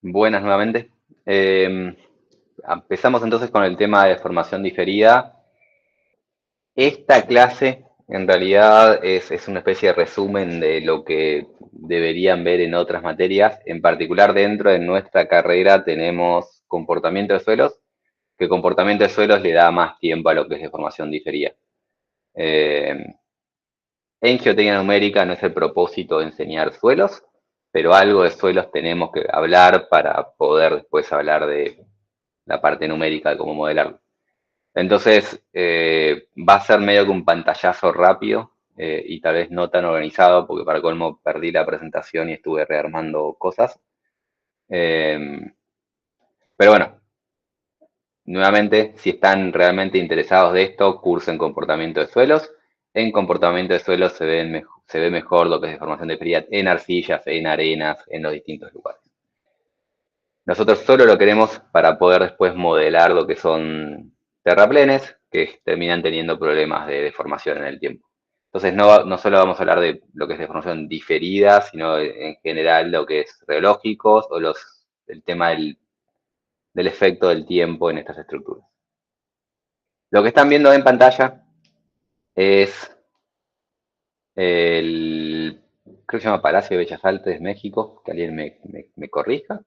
Buenas nuevamente. Empezamos entonces con el tema de formación diferida. Esta clase en realidad es una especie de resumen de lo que deberían ver en otras materias. En particular, dentro de nuestra carrera tenemos comportamiento de suelos, que comportamiento de suelos le da más tiempo a lo que es de formación diferida. Eh, en geotécnica numérica no es el propósito de enseñar suelos, pero algo de suelos tenemos que hablar para poder después hablar de la parte numérica de cómo modelarlo. Entonces, va a ser medio que un pantallazo rápido y tal vez no tan organizado, porque para colmo perdí la presentación y estuve rearmando cosas. Pero bueno, nuevamente, si están realmente interesados de esto, cursen comportamiento de suelos. En comportamiento de suelos se ve mejor lo que es deformación de frías en arcillas, en arenas, en los distintos lugares. Nosotros solo lo queremos para poder después modelar lo que son terraplenes que terminan teniendo problemas de deformación en el tiempo. Entonces no solo vamos a hablar de lo que es deformación diferida, sino en general lo que es reológicos o el tema del efecto del tiempo en estas estructuras. Lo que están viendo en pantalla es creo que se llama Palacio de Bellas Artes, México, que alguien me corrija,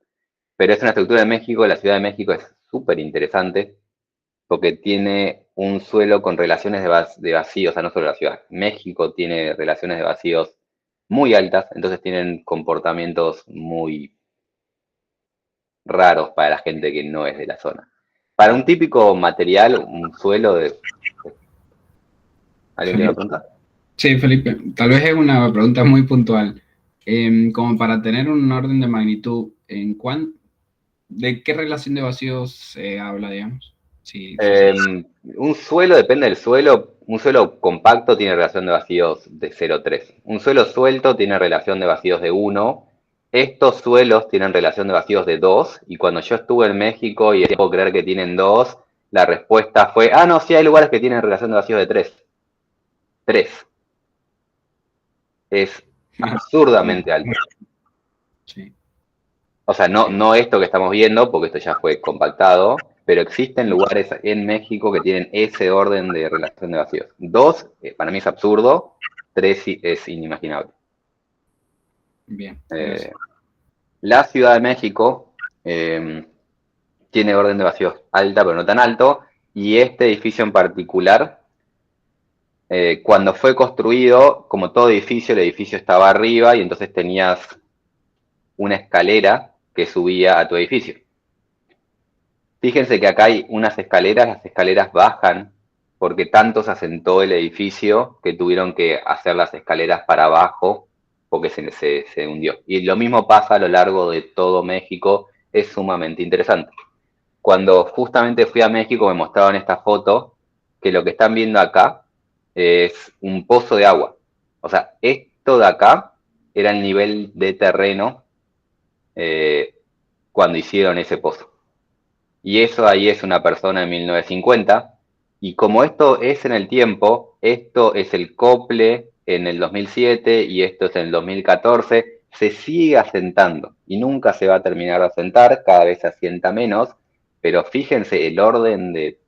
pero es una estructura de México, la Ciudad de México es súper interesante porque tiene un suelo con relaciones de vacío, o sea, no solo la ciudad, México tiene relaciones de vacíos muy altas, entonces tienen comportamientos muy raros para la gente que no es de la zona. Para un típico material, un suelo de... ¿Alguien tiene una Felipe. pregunta? Sí, Felipe, tal vez es una pregunta muy puntual. Como para tener un orden de magnitud, ¿de qué relación de vacíos se habla, digamos? Sí, sí. Un suelo, depende del suelo, un suelo compacto tiene relación de vacíos de 0,3. Un suelo suelto tiene relación de vacíos de 1. Estos suelos tienen relación de vacíos de 2. Y cuando yo estuve en México y puedo creer que tienen 2, la respuesta fue, no, sí hay lugares que tienen relación de vacíos de 3. 3. Es Bien, absurdamente alto. sí, O sea, sí. no esto que estamos viendo, porque esto ya fue compactado, pero existen lugares en México que tienen ese orden de relación de vacíos. 2, para mí es absurdo. 3 es inimaginable. Bien, gracias. Eh, la Ciudad de México eh, tiene orden de vacíos alta, pero no tan alto. Y este edificio en particular, cuando fue construido, como todo edificio, el edificio estaba arriba y entonces tenías una escalera que subía a tu edificio. Fíjense que acá hay unas escaleras, las escaleras bajan porque tanto se asentó el edificio que tuvieron que hacer las escaleras para abajo porque se hundió. Y lo mismo pasa a lo largo de todo México, es sumamente interesante. Cuando justamente fui a México me mostraban esta foto que lo que están viendo acá es un pozo de agua. O sea, esto de acá era el nivel de terreno eh, cuando hicieron ese pozo. Y eso ahí es una persona en 1950. Y como esto es en el tiempo, esto es el Cople en el 2007 y esto es en el 2014, se sigue asentando y nunca se va a terminar de asentar, cada vez se asienta menos, pero fíjense el orden de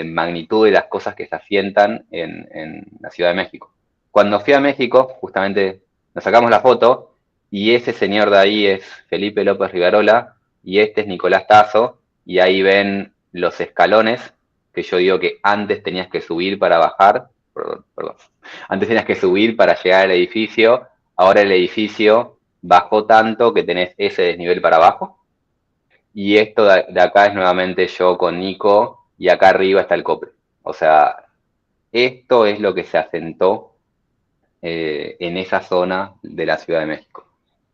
magnitud de las cosas que se asientan en la Ciudad de México. Cuando fui a México, justamente nos sacamos la foto y ese señor de ahí es Felipe López Rivarola y este es Nicolás Tazo y ahí ven los escalones que yo digo que antes tenías que subir para bajar, perdón, antes tenías que subir para llegar al edificio, ahora el edificio bajó tanto que tenés ese desnivel para abajo y esto de acá es nuevamente yo con Nico y acá arriba está el Copre. O sea, esto es lo que se asentó en esa zona de la Ciudad de México.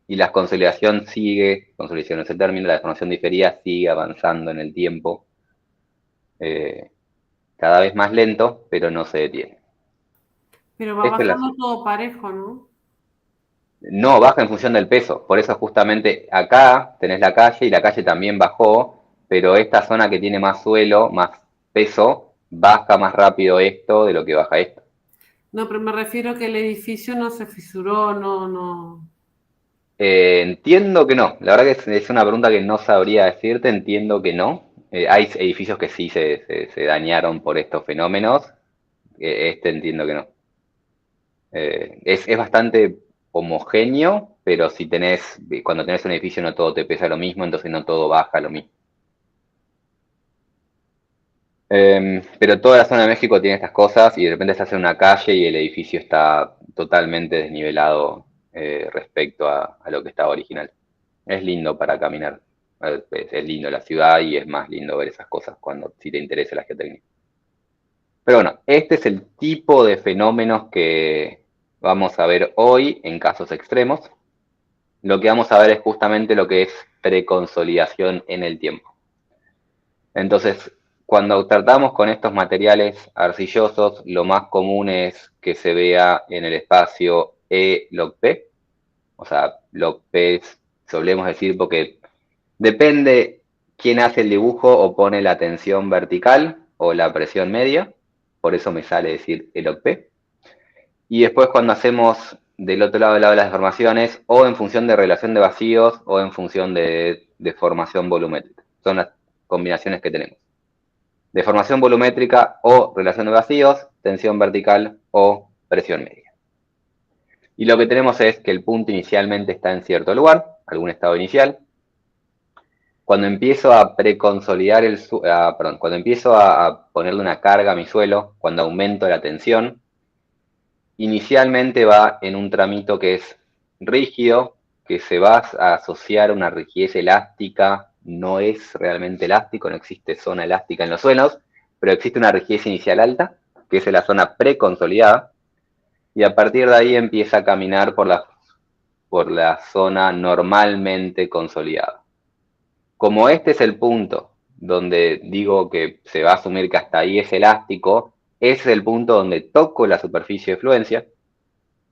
Y la consolidación es el término, la deformación diferida sigue avanzando en el tiempo, eh, cada vez más lento, pero no se detiene. Pero va Esta es bajando todo parejo, ¿no? no, baja en función del peso, por eso justamente acá tenés la calle y la calle también bajó, pero esta zona que tiene más suelo, más peso, baja más rápido esto de lo que baja esto. No, pero me refiero a que el edificio no se fisuró, no, no. Entiendo que no. La verdad que es una pregunta que no sabría decirte. Entiendo que no. Hay edificios que sí se dañaron por estos fenómenos. Este entiendo que no. Es bastante homogéneo, pero si cuando tenés un edificio no todo te pesa lo mismo, entonces no todo baja lo mismo. Pero toda la zona de México tiene estas cosas y de repente se hace una calle y el edificio está totalmente desnivelado respecto a lo que estaba original. Es lindo para caminar. Es lindo la ciudad y es más lindo ver esas cosas si te interesa la geotecnia. Pero bueno, este es el tipo de fenómenos que vamos a ver hoy en casos extremos. Lo que vamos a ver es justamente lo que es preconsolidación en el tiempo. Entonces, cuando tratamos con estos materiales arcillosos, lo más común es que se vea en el espacio E log P. O sea, log P solemos decir porque depende quién hace el dibujo o pone la tensión vertical o la presión media. Por eso me sale decir E log P. Y después cuando hacemos del otro lado de las deformaciones, o en función de relación de vacíos o en función de deformación volumétrica. Son las combinaciones que tenemos. Deformación volumétrica o relación de vacíos, tensión vertical o presión media. Y lo que tenemos es que el punto inicialmente está en cierto lugar, algún estado inicial. Cuando empiezo a preconsolidar cuando empiezo a ponerle una carga a mi suelo, cuando aumento la tensión, inicialmente va en un tramito que es rígido, que se va a asociar a una rigidez elástica. No es realmente elástico, no existe zona elástica en los suelos, pero existe una rigidez inicial alta, que es la zona preconsolidada, y a partir de ahí empieza a caminar por la zona normalmente consolidada. Como este es el punto donde digo que se va a asumir que hasta ahí es elástico, ese es el punto donde toco la superficie de fluencia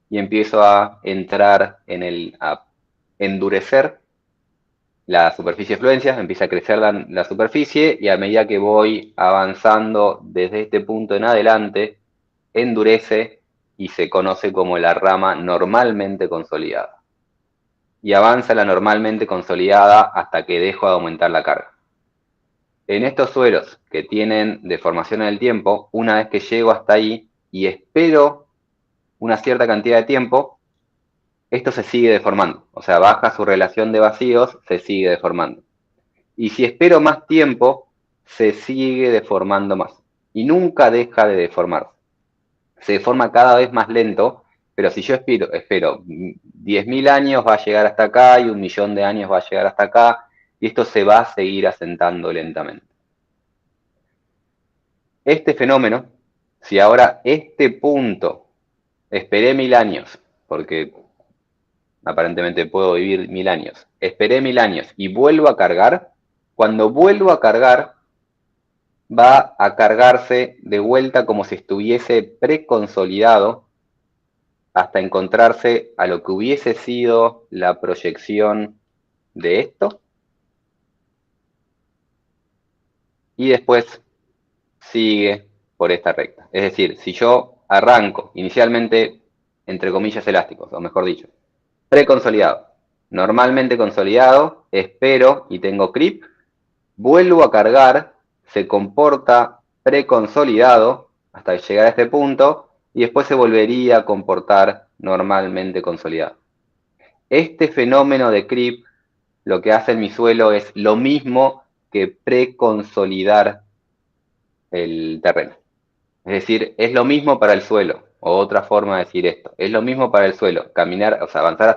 y empiezo a entrar a endurecer la superficie de fluencia, empieza a crecer la superficie y a medida que voy avanzando desde este punto en adelante, endurece y se conoce como la rama normalmente consolidada. Y avanza la normalmente consolidada hasta que dejo de aumentar la carga. En estos suelos que tienen deformación en el tiempo, una vez que llego hasta ahí y espero una cierta cantidad de tiempo, esto se sigue deformando. O sea, baja su relación de vacíos, se sigue deformando. Y si espero más tiempo, se sigue deformando más. Y nunca deja de deformarse. Se deforma cada vez más lento, pero si yo espero 10.000 años va a llegar hasta acá y 1.000.000 de años va a llegar hasta acá, y esto se va a seguir asentando lentamente. Este fenómeno, si ahora este punto esperé 1.000 años, porque aparentemente puedo vivir 1.000 años, esperé 1.000 años y vuelvo a cargar, cuando vuelvo a cargar, va a cargarse de vuelta como si estuviese preconsolidado hasta encontrarse a lo que hubiese sido la proyección de esto. Y después sigue por esta recta. Es decir, si yo arranco inicialmente, entre comillas, elásticos, o mejor dicho, preconsolidado, normalmente consolidado, espero y tengo creep, vuelvo a cargar, se comporta preconsolidado hasta llegar a este punto y después se volvería a comportar normalmente consolidado. Este fenómeno de creep lo que hace en mi suelo es lo mismo que preconsolidar el terreno. Es decir, es lo mismo para el suelo, o otra forma de decir esto, es lo mismo para el suelo, caminar, o sea, avanzar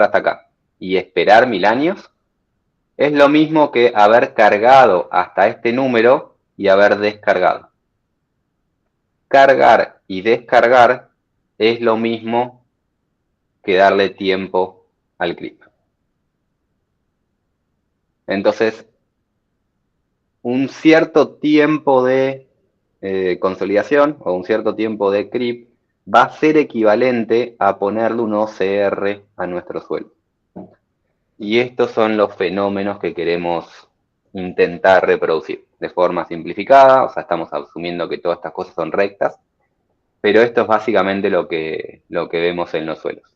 hasta acá, y esperar 1.000 años, es lo mismo que haber cargado hasta este número y haber descargado. Cargar y descargar es lo mismo que darle tiempo al clip. Entonces, un cierto tiempo de consolidación o un cierto tiempo de creep va a ser equivalente a ponerle un OCR a nuestro suelo. Y estos son los fenómenos que queremos intentar reproducir de forma simplificada, o sea, estamos asumiendo que todas estas cosas son rectas, pero esto es básicamente lo que vemos en los suelos.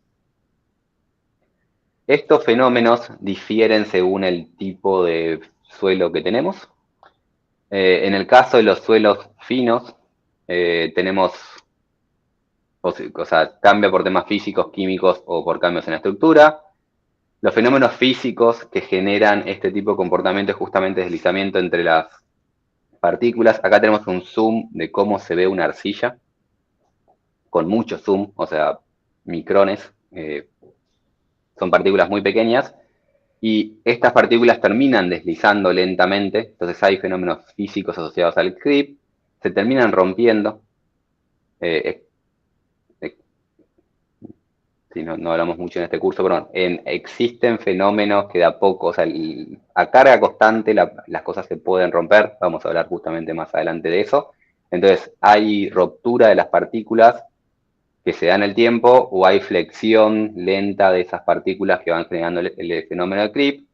Estos fenómenos difieren según el tipo de suelo que tenemos. En el caso de los suelos finos, tenemos, o sea, cambia por temas físicos, químicos o por cambios en la estructura. Los fenómenos físicos que generan este tipo de comportamiento es justamente deslizamiento entre las partículas. Acá tenemos un zoom de cómo se ve una arcilla, con mucho zoom, o sea, micrones. Son partículas muy pequeñas y estas partículas terminan deslizando lentamente. Entonces hay fenómenos físicos asociados al creep, se terminan rompiendo. Si no hablamos mucho en este curso, pero existen fenómenos que de a poco, o sea, a carga constante las cosas se pueden romper. Vamos a hablar justamente más adelante de eso. Entonces hay ruptura de las partículas que se da en el tiempo, o hay flexión lenta de esas partículas que van generando el fenómeno de creep.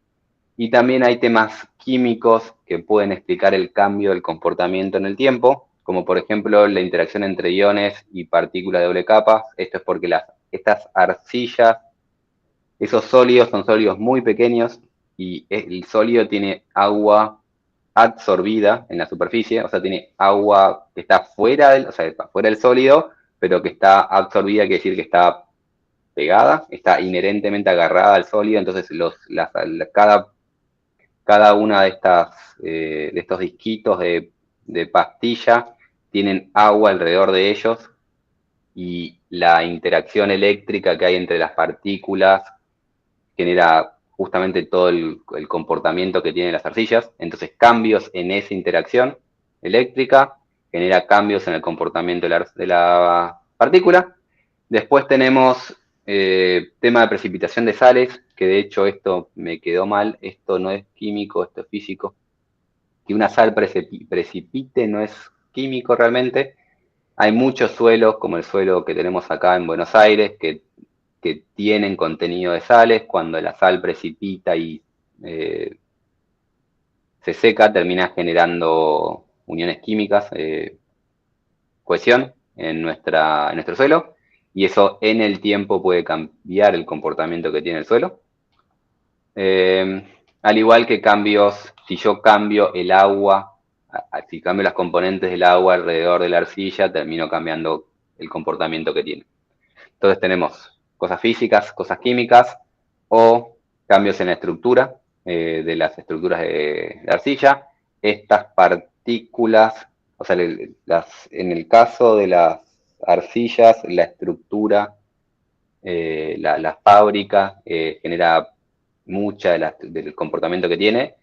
Y también hay temas químicos que pueden explicar el cambio del comportamiento en el tiempo, como por ejemplo la interacción entre iones y partículas de doble capa. Esto es porque estas arcillas, esos sólidos son sólidos muy pequeños y el sólido tiene agua absorbida en la superficie, o sea, tiene agua que está fuera del sólido, pero que está absorbida, quiere decir que está pegada, está inherentemente agarrada al sólido. Entonces cada una de estos disquitos de pastilla tienen agua alrededor de ellos, y la interacción eléctrica que hay entre las partículas genera justamente todo el comportamiento que tienen las arcillas. Entonces cambios en esa interacción eléctrica genera cambios en el comportamiento de la partícula. Después tenemos tema de precipitación de sales, que de hecho esto me quedó mal, esto no es químico, esto es físico. Que una sal precipite no es químico realmente. Hay muchos suelos, como el suelo que tenemos acá en Buenos Aires, que tienen contenido de sales. Cuando la sal precipita y se seca, termina generando uniones químicas, cohesión en nuestro suelo, y eso en el tiempo puede cambiar el comportamiento que tiene el suelo. Al igual que cambios, si yo cambio el agua, si cambio las componentes del agua alrededor de la arcilla, termino cambiando el comportamiento que tiene. Entonces tenemos cosas físicas, cosas químicas, o cambios en la estructura, de las estructuras de la arcilla. Estas partículas, o sea, en el caso de las arcillas, la estructura, la fábrica genera mucha del comportamiento que tiene,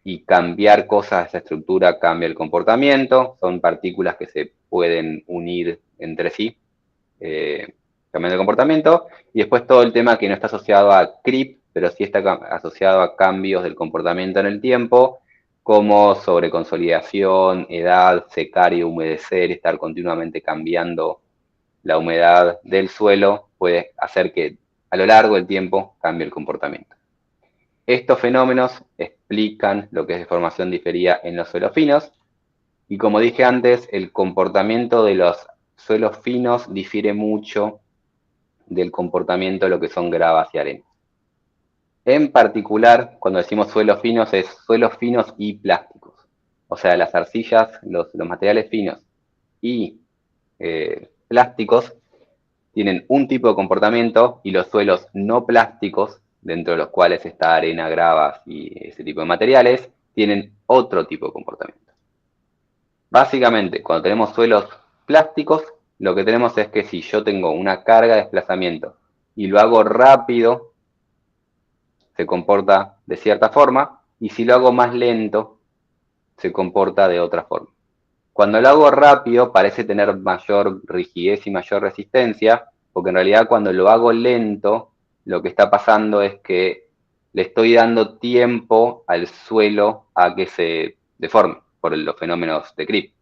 y cambiar cosas de esa estructura cambia el comportamiento. Son partículas que se pueden unir entre sí, cambiando el comportamiento. Y después todo el tema que no está asociado a creep, pero sí está asociado a cambios del comportamiento en el tiempo, como sobreconsolidación, edad, secar y humedecer. Estar continuamente cambiando la humedad del suelo puede hacer que a lo largo del tiempo cambie el comportamiento. Estos fenómenos explican lo que es deformación diferida en los suelos finos, y como dije antes, el comportamiento de los suelos finos difiere mucho del comportamiento de lo que son gravas y arenas. En particular, cuando decimos suelos finos, es suelos finos y plásticos. O sea, las arcillas, los materiales finos y plásticos tienen un tipo de comportamiento, y los suelos no plásticos, dentro de los cuales está arena, gravas y ese tipo de materiales, tienen otro tipo de comportamiento. Básicamente, cuando tenemos suelos plásticos, lo que tenemos es que si yo tengo una carga de desplazamiento y lo hago rápido, se comporta de cierta forma, y si lo hago más lento, se comporta de otra forma. Cuando lo hago rápido parece tener mayor rigidez y mayor resistencia, porque en realidad cuando lo hago lento, lo que está pasando es que le estoy dando tiempo al suelo a que se deforme por los fenómenos de creep.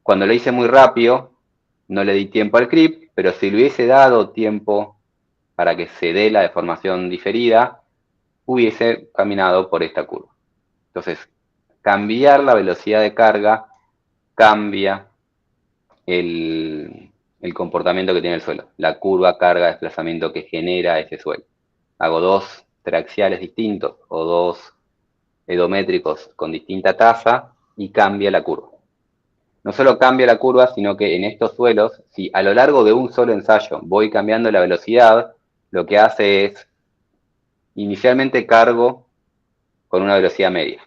Cuando lo hice muy rápido, no le di tiempo al creep, pero si le hubiese dado tiempo para que se dé la deformación diferida, hubiese caminado por esta curva. Entonces, cambiar la velocidad de carga cambia el comportamiento que tiene el suelo, la curva, carga, desplazamiento que genera ese suelo. hago dos triaxiales distintos o dos edométricos con distinta tasa y cambia la curva. No solo cambia la curva, sino que en estos suelos, si a lo largo de un solo ensayo voy cambiando la velocidad, lo que hace es, inicialmente cargo con una velocidad media.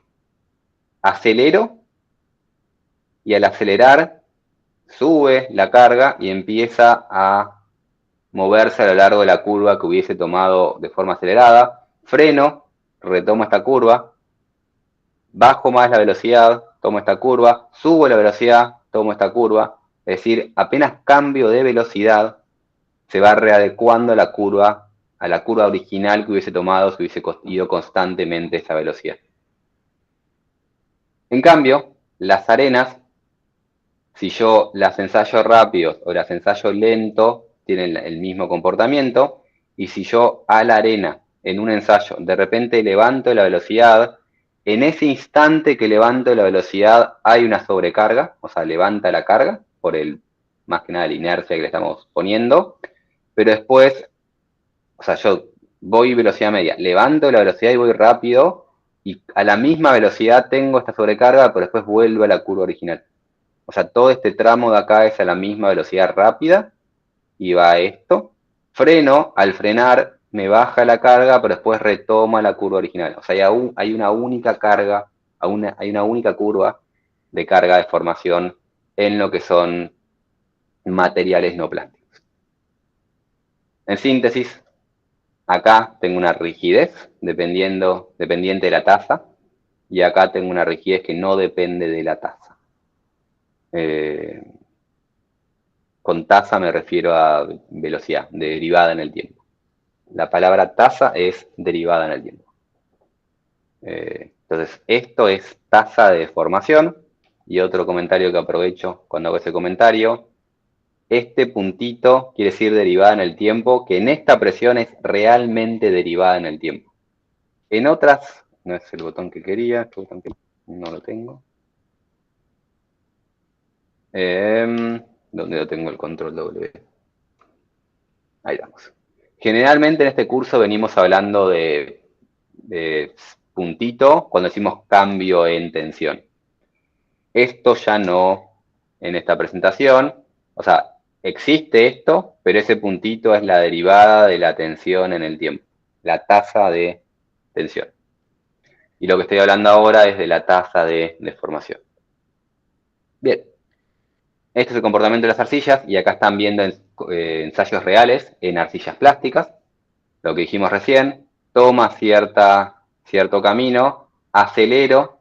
Acelero y al acelerar sube la carga y empieza a moverse a lo largo de la curva que hubiese tomado de forma acelerada. Freno, retomo esta curva, bajo más la velocidad, tomo esta curva, subo la velocidad, tomo esta curva. Es decir, apenas cambio de velocidad, se va readecuando la curva a la curva original que hubiese tomado si hubiese ido constantemente esa velocidad. En cambio, las arenas, si yo las ensayo rápidos o las ensayo lento, tienen el mismo comportamiento, y si yo a la arena en un ensayo de repente levanto la velocidad, en ese instante que levanto la velocidad hay una sobrecarga, o sea, levanta la carga por más que nada la inercia que le estamos poniendo, pero después, o sea, yo voy velocidad media, levanto la velocidad y voy rápido, y a la misma velocidad tengo esta sobrecarga, pero después vuelvo a la curva original. O sea, todo este tramo de acá es a la misma velocidad rápida, y va esto. Freno, al frenar, me baja la carga, pero después retoma la curva original. O sea, hay una única carga, hay una única curva de carga de formación en lo que son materiales no plásticos. En síntesis, acá tengo una rigidez dependiente de la tasa, y acá tengo una rigidez que no depende de la tasa. Con tasa me refiero a velocidad, derivada en el tiempo. La palabra tasa es derivada en el tiempo. Entonces, esto es tasa de deformación. Y otro comentario que aprovecho cuando hago ese comentario, este puntito quiere decir derivada en el tiempo, que en esta presión es realmente derivada en el tiempo. En otras, no es el botón que quería, este botón que no lo tengo. ¿Dónde lo tengo el control W? Ahí vamos. Generalmente en este curso venimos hablando de puntito cuando decimos cambio en tensión. Esto ya no en esta presentación. O sea, existe esto, pero ese puntito es la derivada de la tensión en el tiempo, la tasa de tensión. Y lo que estoy hablando ahora es de la tasa de deformación. Bien. Este es el comportamiento de las arcillas, y acá están viendo ensayos reales en arcillas plásticas. Lo que dijimos recién, toma cierto camino, acelero,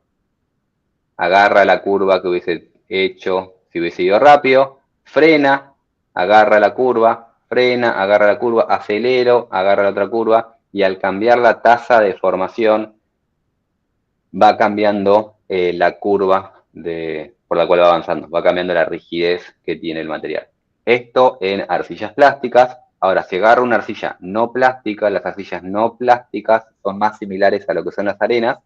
agarra la curva que hubiese hecho si hubiese ido rápido, frena, agarra la curva, frena, agarra la curva, acelero, agarra la otra curva, y al cambiar la tasa de formación va cambiando la curva por la cual va avanzando, va cambiando la rigidez que tiene el material. Esto en arcillas plásticas. Ahora, si agarro una arcilla no plástica, las arcillas no plásticas son más similares a lo que son las arenas,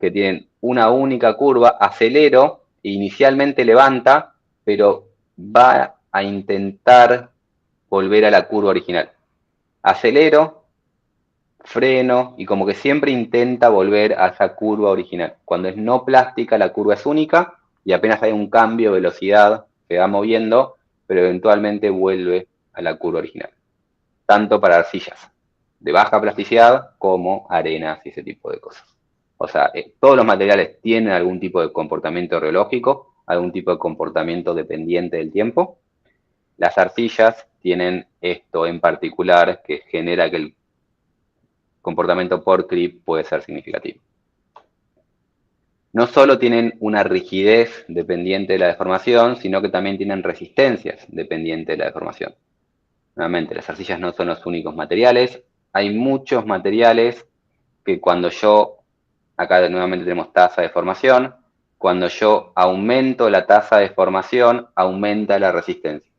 que tienen una única curva, acelero, e inicialmente levanta, pero va a intentar volver a la curva original. Acelero, freno, y como que siempre intenta volver a esa curva original. Cuando es no plástica, la curva es única, y apenas hay un cambio de velocidad, se va moviendo, pero eventualmente vuelve a la curva original. Tanto para arcillas de baja plasticidad como arenas y ese tipo de cosas. O sea, todos los materiales tienen algún tipo de comportamiento reológico, algún tipo de comportamiento dependiente del tiempo. Las arcillas tienen esto en particular, que genera que el comportamiento por creep puede ser significativo. No solo tienen una rigidez dependiente de la deformación, sino que también tienen resistencias dependientes de la deformación. Nuevamente, las arcillas no son los únicos materiales. Hay muchos materiales que cuando yo, acá nuevamente tenemos tasa de deformación, cuando yo aumento la tasa de deformación, aumenta la resistencia.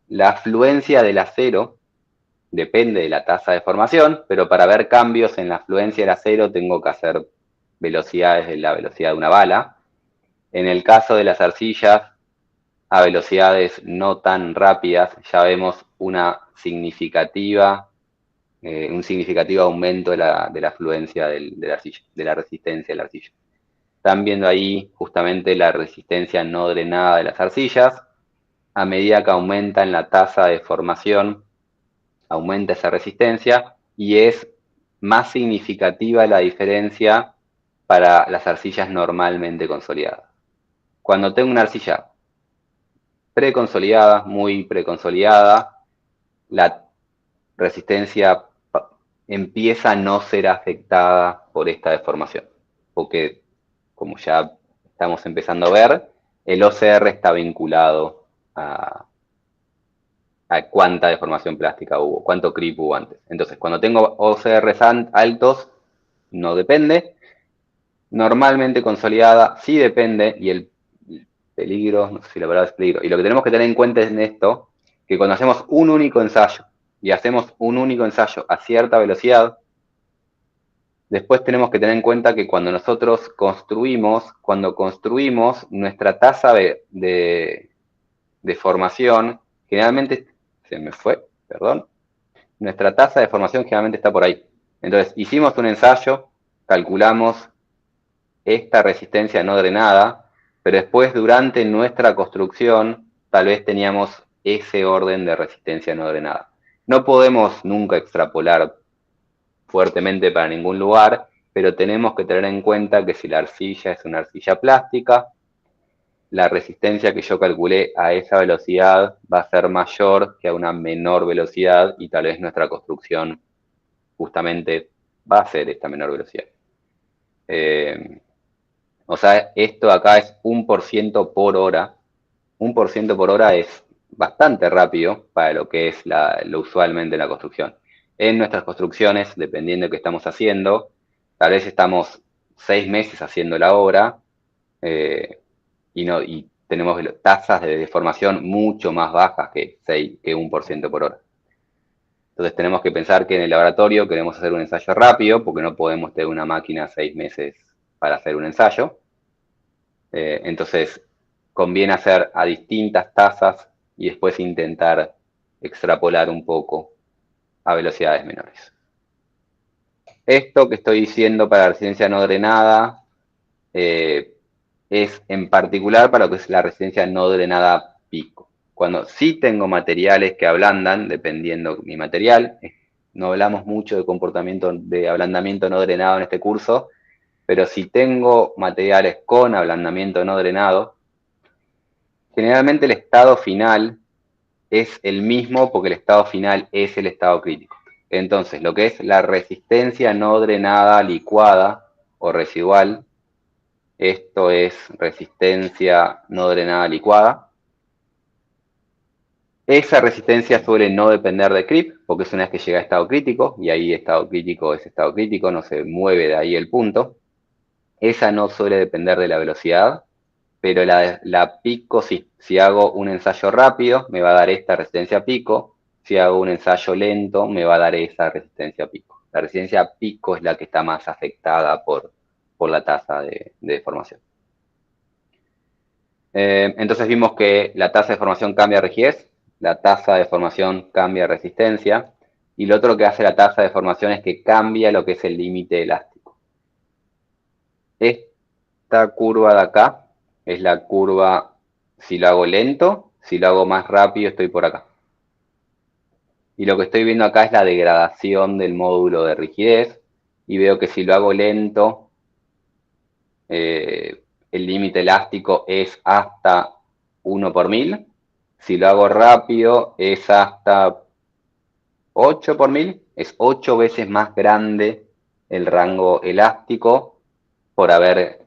La afluencia del acero depende de la tasa de deformación, pero para ver cambios en la afluencia del acero tengo que hacer velocidades de la velocidad de una bala. En el caso de las arcillas, a velocidades no tan rápidas, ya vemos una significativa un significativo aumento de la fluencia de la arcilla, de la resistencia de la arcilla. Están viendo ahí justamente la resistencia no drenada de las arcillas. A medida que aumentan la tasa de formación, aumenta esa resistencia y es más significativa la diferencia para las arcillas normalmente consolidadas. Cuando tengo una arcilla preconsolidada, muy preconsolidada, la resistencia empieza a no ser afectada por esta deformación, porque como ya estamos empezando a ver, el OCR está vinculado a cuánta deformación plástica hubo, cuánto creep hubo antes. Entonces, cuando tengo OCRs altos, no depende. Normalmente consolidada sí depende, y el peligro, no sé si la palabra es peligro, y lo que tenemos que tener en cuenta en esto, que cuando hacemos un único ensayo, y hacemos un único ensayo a cierta velocidad, después tenemos que tener en cuenta que cuando nosotros construimos, nuestra tasa de formación, generalmente, se me fue, perdón, nuestra tasa de formación generalmente está por ahí. Entonces, hicimos un ensayo, calculamos esta resistencia no drenada, pero después durante nuestra construcción tal vez teníamos ese orden de resistencia no drenada. No podemos nunca extrapolar fuertemente para ningún lugar, pero tenemos que tener en cuenta que si la arcilla es una arcilla plástica, la resistencia que yo calculé a esa velocidad va a ser mayor que a una menor velocidad y tal vez nuestra construcción justamente va a ser esta menor velocidad. O sea, esto acá es 1% por hora. 1% por hora es bastante rápido para lo que es lo usualmente en la construcción. En nuestras construcciones, dependiendo de qué estamos haciendo, tal vez estamos 6 meses haciendo la obra y tenemos tasas de deformación mucho más bajas que 1% por hora. Entonces tenemos que pensar que en el laboratorio queremos hacer un ensayo rápido, porque no podemos tener una máquina 6 meses para hacer un ensayo. Entonces conviene hacer a distintas tasas y después intentar extrapolar un poco a velocidades menores. Esto que estoy diciendo para la resistencia no drenada es en particular para lo que es la resistencia no drenada pico. Cuando sí tengo materiales que ablandan, dependiendo mi material, no hablamos mucho de comportamiento de ablandamiento no drenado en este curso, pero si tengo materiales con ablandamiento no drenado, generalmente el estado final es el mismo porque el estado final es el estado crítico. Entonces, lo que es la resistencia no drenada licuada o residual, esto es resistencia no drenada licuada. Esa resistencia suele no depender de creep, porque es una vez que llega a estado crítico, y ahí estado crítico es estado crítico, no se mueve de ahí el punto. Esa no suele depender de la velocidad, pero la pico sí. Si hago un ensayo rápido, me va a dar esta resistencia pico. Si hago un ensayo lento, me va a dar esa resistencia pico. La resistencia pico es la que está más afectada por la tasa de deformación. Entonces vimos que la tasa de deformación cambia rigidez, la tasa de deformación cambia resistencia, y lo otro que hace la tasa de deformación es que cambia lo que es el límite elástico. Esta curva de acá es la curva si lo hago lento, si lo hago más rápido estoy por acá. Y lo que estoy viendo acá es la degradación del módulo de rigidez, y veo que si lo hago lento, el límite elástico es hasta 1 por 1000. Si lo hago rápido es hasta 8 por 1000. Es 8 veces más grande el rango elástico por haber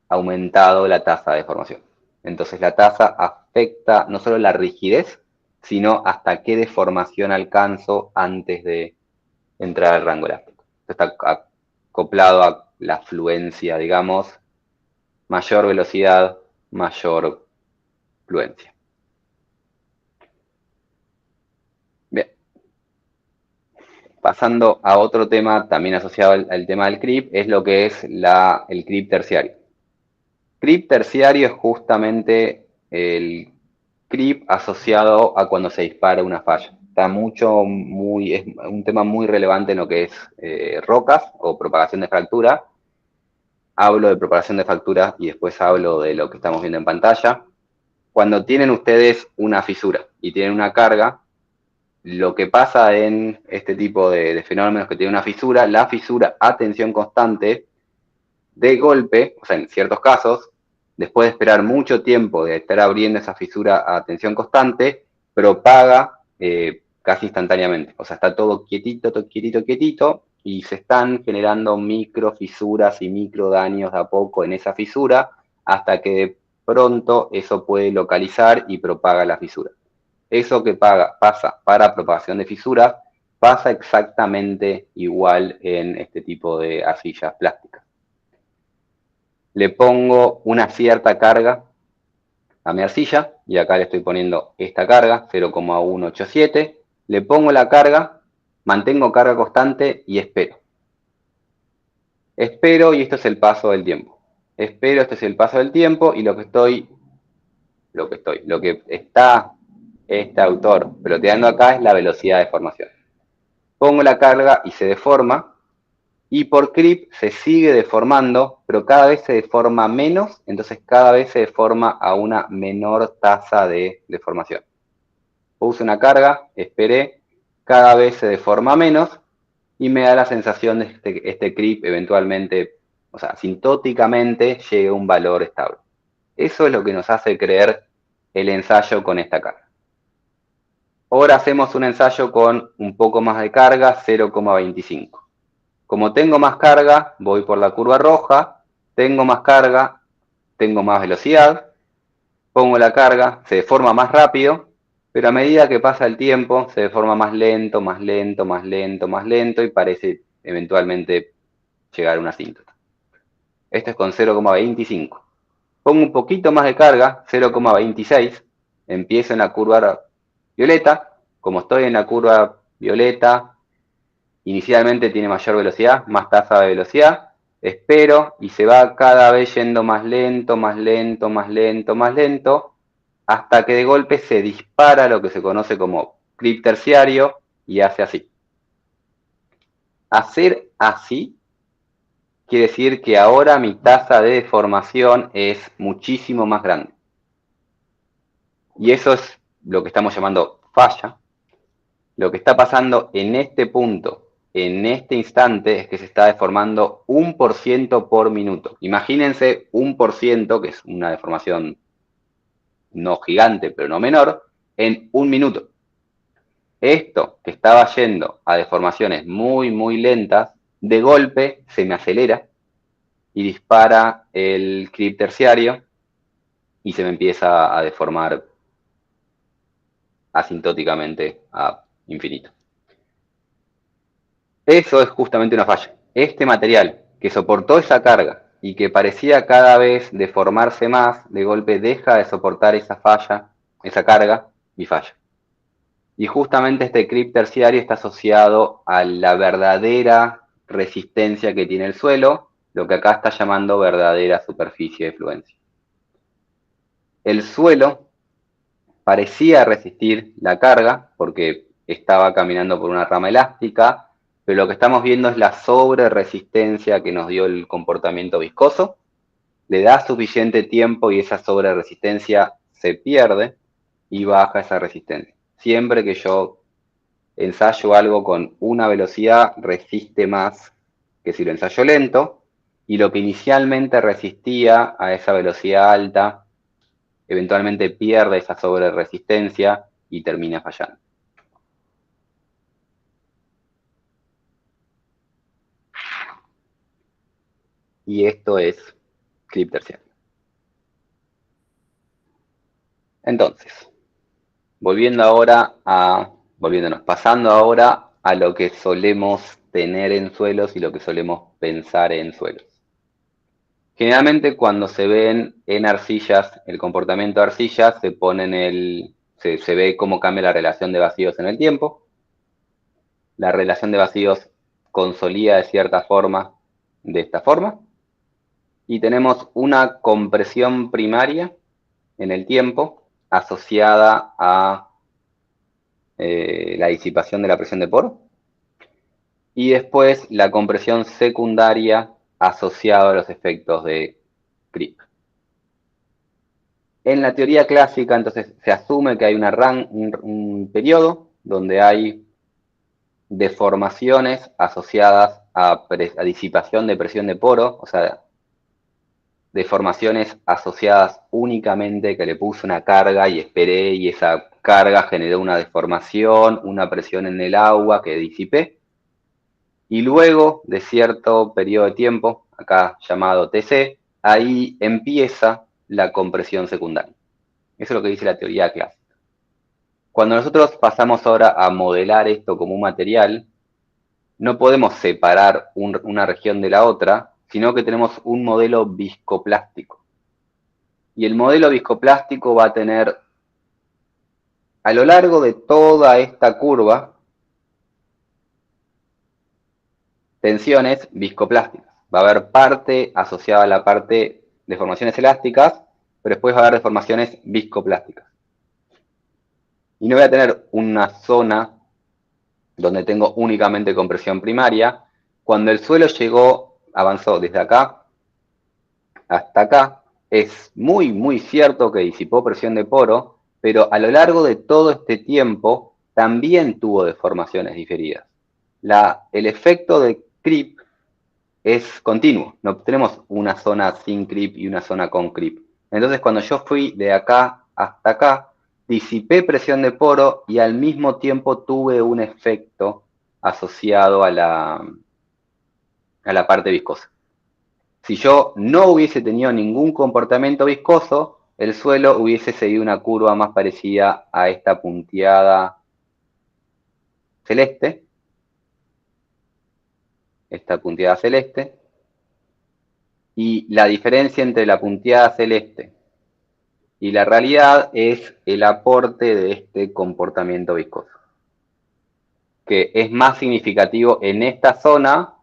aumentado la tasa de deformación. Entonces la tasa afecta no solo la rigidez, sino hasta qué deformación alcanzo antes de entrar al rango elástico. Está acoplado a la fluencia, digamos, mayor velocidad, mayor fluencia. Bien. Pasando a otro tema también asociado al tema del creep, es lo que es el creep terciario. Creep terciario es justamente el creep asociado a cuando se dispara una falla. está es un tema muy relevante en lo que es rocas o propagación de fractura. Hablo de propagación de fractura y después hablo de lo que estamos viendo en pantalla. Cuando tienen ustedes una fisura y tienen una carga, lo que pasa en este tipo de fenómenos que tienen una fisura, la fisura a tensión constante, de golpe, o sea, en ciertos casos, después de esperar mucho tiempo de estar abriendo esa fisura a tensión constante, propaga casi instantáneamente. O sea, está todo quietito, quietito, y se están generando micro fisuras y micro daños de a poco en esa fisura, hasta que de pronto eso puede localizar y propaga la fisura. Eso que pasa para propagación de fisuras, pasa exactamente igual en este tipo de arcillas plásticas. Le pongo una cierta carga a mi arcilla, y acá le estoy poniendo esta carga, 0,187, le pongo la carga, mantengo carga constante y espero. Espero, y esto es el paso del tiempo. Espero, este es el paso del tiempo, y lo que está este autor peloteando acá es la velocidad de formación. Pongo la carga y se deforma, y por creep se sigue deformando, pero cada vez se deforma menos, entonces cada vez se deforma a una menor tasa de deformación. Puse una carga, esperé, cada vez se deforma menos, y me da la sensación de que este creep eventualmente, o sea, asintóticamente, llegue a un valor estable. Eso es lo que nos hace creer el ensayo con esta carga. Ahora hacemos un ensayo con un poco más de carga, 0,25. Como tengo más carga, voy por la curva roja, tengo más carga, tengo más velocidad, pongo la carga, se deforma más rápido, pero a medida que pasa el tiempo, se deforma más lento, más lento, más lento, más lento, y parece eventualmente llegar a una asíntota. Esto es con 0,25. Pongo un poquito más de carga, 0,26, empiezo en la curva violeta. Como estoy en la curva violeta, inicialmente tiene mayor velocidad, más tasa de velocidad, espero, y se va cada vez yendo más lento, más lento, más lento, más lento, hasta que de golpe se dispara lo que se conoce como creep terciario y hace así. Hacer así quiere decir que ahora mi tasa de deformación es muchísimo más grande. Y eso es lo que estamos llamando falla. Lo que está pasando en este punto, en este instante, es que se está deformando 1% por minuto. Imagínense 1%, que es una deformación no gigante, pero no menor, en un minuto. Esto, que estaba yendo a deformaciones muy, muy lentas, de golpe se me acelera y dispara el creep terciario y se me empieza a deformar asintóticamente a infinito. Eso es justamente una falla. Este material que soportó esa carga y que parecía cada vez deformarse más, de golpe deja de soportar esa falla, esa carga, y falla. Y justamente este creep terciario está asociado a la verdadera resistencia que tiene el suelo, lo que acá está llamando verdadera superficie de fluencia. El suelo parecía resistir la carga porque estaba caminando por una rama elástica, pero lo que estamos viendo es la sobreresistencia que nos dio el comportamiento viscoso. Le da suficiente tiempo y esa sobreresistencia se pierde y baja esa resistencia. Siempre que yo ensayo algo con una velocidad, resiste más que si lo ensayo lento, y lo que inicialmente resistía a esa velocidad alta, eventualmente pierde esa sobreresistencia y termina fallando. Y esto es creep terciario. Entonces, pasando ahora a lo que solemos tener en suelos y lo que solemos pensar en suelos. Generalmente cuando se ven en arcillas, el comportamiento de arcillas, se ve cómo cambia la relación de vacíos en el tiempo. La relación de vacíos consolida de cierta forma, de esta forma. Y tenemos una compresión primaria en el tiempo asociada a la disipación de la presión de poro. Y después la compresión secundaria asociada a los efectos de creep. En la teoría clásica, entonces, se asume que hay un periodo donde hay deformaciones asociadas a disipación de presión de poro, o sea, deformaciones asociadas únicamente que le puse una carga y esperé y esa carga generó una deformación, una presión en el agua que disipé. Y luego de cierto periodo de tiempo, acá llamado TC, ahí empieza la compresión secundaria. Eso es lo que dice la teoría clásica. Cuando nosotros pasamos ahora a modelar esto como un material, no podemos separar una región de la otra, sino que tenemos un modelo viscoplástico. Y el modelo viscoplástico va a tener, a lo largo de toda esta curva, tensiones viscoplásticas. Va a haber parte asociada a la parte de formaciones elásticas, pero después va a haber deformaciones viscoplásticas. Y no voy a tener una zona donde tengo únicamente compresión primaria. Cuando el suelo avanzó desde acá hasta acá, es muy, muy cierto que disipó presión de poro, pero a lo largo de todo este tiempo también tuvo deformaciones diferidas. El efecto de creep es continuo, no tenemos una zona sin creep y una zona con creep. Entonces, cuando yo fui de acá hasta acá, disipé presión de poro y al mismo tiempo tuve un efecto asociado a la parte viscosa. Si yo no hubiese tenido ningún comportamiento viscoso, el suelo hubiese seguido una curva más parecida a esta punteada celeste. Y la diferencia entre la punteada celeste y la realidad es el aporte de este comportamiento viscoso, que es más significativo en esta zona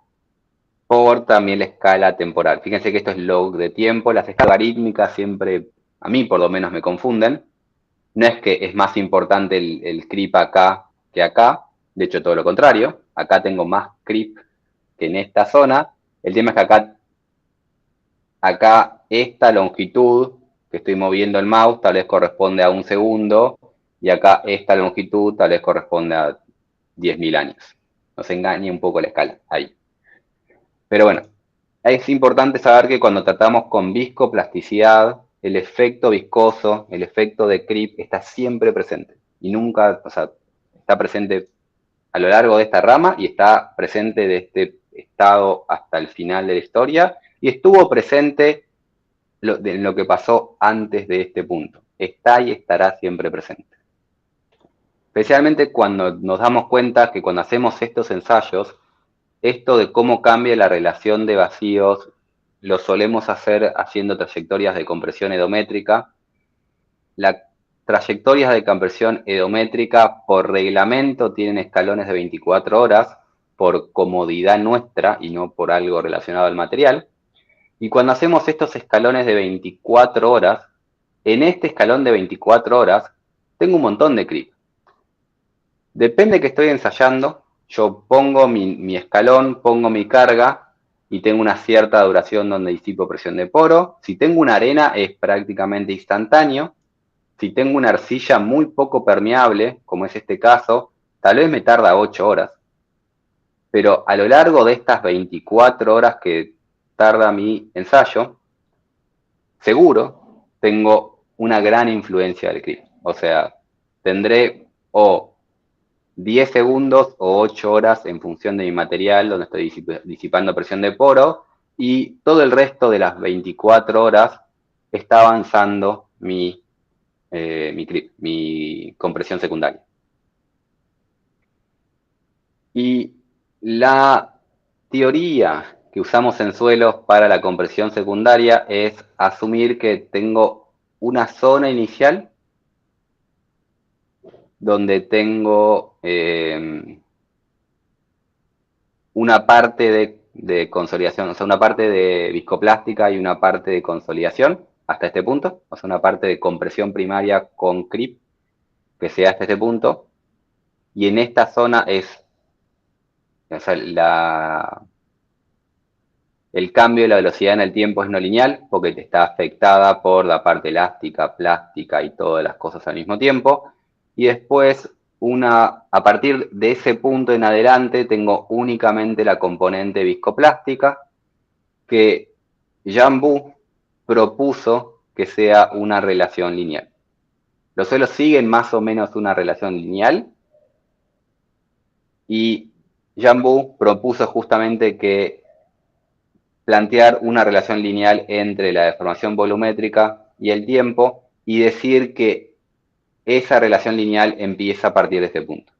por también la escala temporal. Fíjense que esto es log de tiempo, las escalas logarítmicas siempre, a mí por lo menos me confunden. No es que es más importante el creep acá que acá, de hecho todo lo contrario, acá tengo más creep que en esta zona. El tema es que acá esta longitud que estoy moviendo el mouse tal vez corresponde a 1 segundo, y acá esta longitud tal vez corresponde a 10.000 años. Nos engaña un poco la escala ahí. Pero bueno, es importante saber que cuando tratamos con viscoplasticidad, el efecto viscoso, el efecto de creep está siempre presente. Y nunca, o sea, está presente a lo largo de esta rama y está presente de este estado hasta el final de la historia. Y estuvo presente en lo que pasó antes de este punto. Está y estará siempre presente. Especialmente cuando nos damos cuenta que cuando hacemos estos ensayos, esto de cómo cambia la relación de vacíos, lo solemos hacer haciendo trayectorias de compresión edométrica. Las trayectorias de compresión edométrica por reglamento tienen escalones de 24 horas, por comodidad nuestra y no por algo relacionado al material. Y cuando hacemos estos escalones de 24 horas, en este escalón de 24 horas, tengo un montón de creep. Depende que estoy ensayando, yo pongo mi escalón, pongo mi carga y tengo una cierta duración donde disipo presión de poro. Si tengo una arena es prácticamente instantáneo. Si tengo una arcilla muy poco permeable, como es este caso, tal vez me tarda 8 horas. Pero a lo largo de estas 24 horas que tarda mi ensayo, seguro tengo una gran influencia del creep. O sea, tendré 10 segundos o 8 horas en función de mi material donde estoy disipando presión de poro, y todo el resto de las 24 horas está avanzando mi compresión secundaria. Y la teoría que usamos en suelos para la compresión secundaria es asumir que tengo una zona inicial donde tengo una parte de consolidación, o sea, una parte de viscoplástica y una parte de consolidación hasta este punto, o sea, una parte de compresión primaria con creep que sea hasta este punto, y en esta zona o sea, el cambio de la velocidad en el tiempo es no lineal, porque está afectada por la parte elástica, plástica y todas las cosas al mismo tiempo. Y después, a partir de ese punto en adelante, tengo únicamente la componente viscoplástica, que Jambu propuso que sea una relación lineal. Los suelos siguen más o menos una relación lineal, y Jambu propuso justamente que plantear una relación lineal entre la deformación volumétrica y el tiempo, y decir que esa relación lineal empieza a partir de este punto.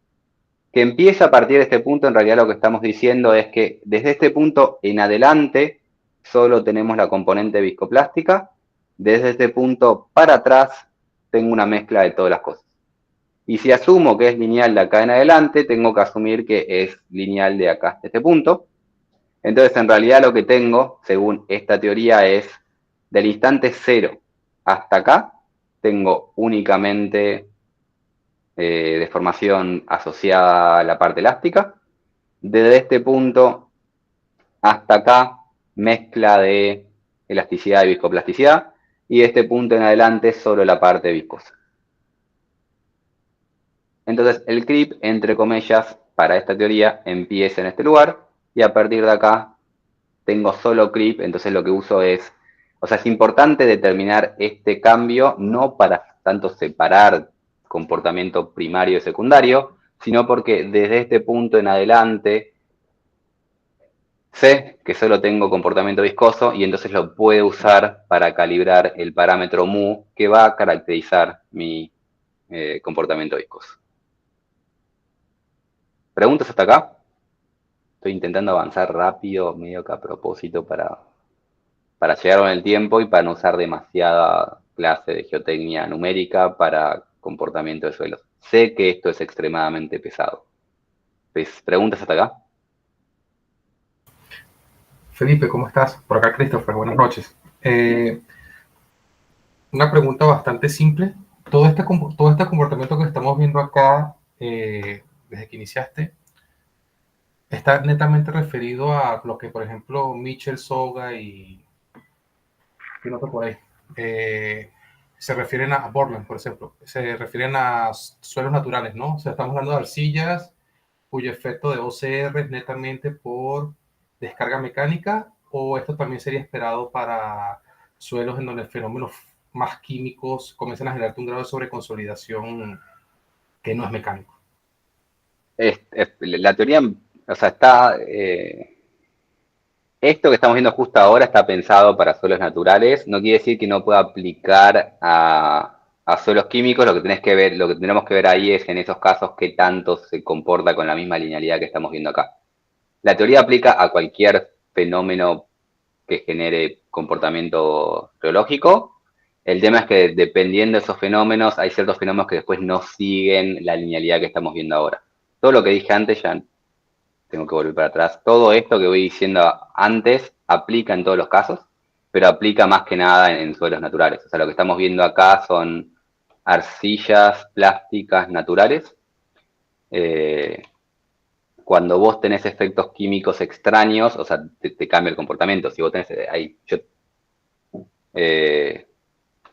Que empieza a partir de este punto, en realidad lo que estamos diciendo es que desde este punto en adelante solo tenemos la componente viscoplástica, desde este punto para atrás tengo una mezcla de todas las cosas. Y si asumo que es lineal de acá en adelante, tengo que asumir que es lineal de acá hasta este punto. Entonces, en realidad lo que tengo, según esta teoría, es del instante 0 hasta acá, tengo únicamente deformación asociada a la parte elástica. Desde este punto hasta acá, mezcla de elasticidad y viscoplasticidad. Y de este punto en adelante, solo la parte viscosa. Entonces, el creep, entre comillas, para esta teoría, empieza en este lugar, y a partir de acá tengo solo creep. Entonces lo que uso es, o sea, es importante determinar este cambio, no para tanto separar comportamiento primario y secundario, sino porque desde este punto en adelante sé que solo tengo comportamiento viscoso, y entonces lo puedo usar para calibrar el parámetro mu que va a caracterizar mi comportamiento viscoso. ¿Preguntas hasta acá? Estoy intentando avanzar rápido, medio que a propósito, para llegar con el tiempo y para no usar demasiada clase de geotecnia numérica para comportamiento de suelos. Sé que esto es extremadamente pesado. ¿Preguntas hasta acá? Felipe, ¿cómo estás? Por acá, Christopher, buenas noches. Una pregunta bastante simple. Todo este comportamiento que estamos viendo acá, desde que iniciaste, está netamente referido a lo que, por ejemplo, Mitchell, Soga y otro por ahí, se refieren a Borland, por ejemplo. Se refieren a suelos naturales, ¿no? O sea, estamos hablando de arcillas cuyo efecto de OCR es netamente por descarga mecánica, o esto también sería esperado para suelos en donde fenómenos más químicos comienzan a generarte un grado de sobreconsolidación que no es mecánico. La teoría, o sea, esto que estamos viendo justo ahora está pensado para suelos naturales. No quiere decir que no pueda aplicar a suelos químicos. Lo que tenemos que ver ahí es, en esos casos, qué tanto se comporta con la misma linealidad que estamos viendo acá. La teoría aplica a cualquier fenómeno que genere comportamiento geológico. El tema es que, dependiendo de esos fenómenos, hay ciertos fenómenos que después no siguen la linealidad que estamos viendo ahora. Todo lo que dije antes, ya tengo que volver para atrás. Todo esto que voy diciendo antes aplica en todos los casos, pero aplica más que nada en suelos naturales. O sea, lo que estamos viendo acá son arcillas plásticas naturales. Cuando vos tenés efectos químicos extraños, o sea, te cambia el comportamiento. Si vos tenés ahí,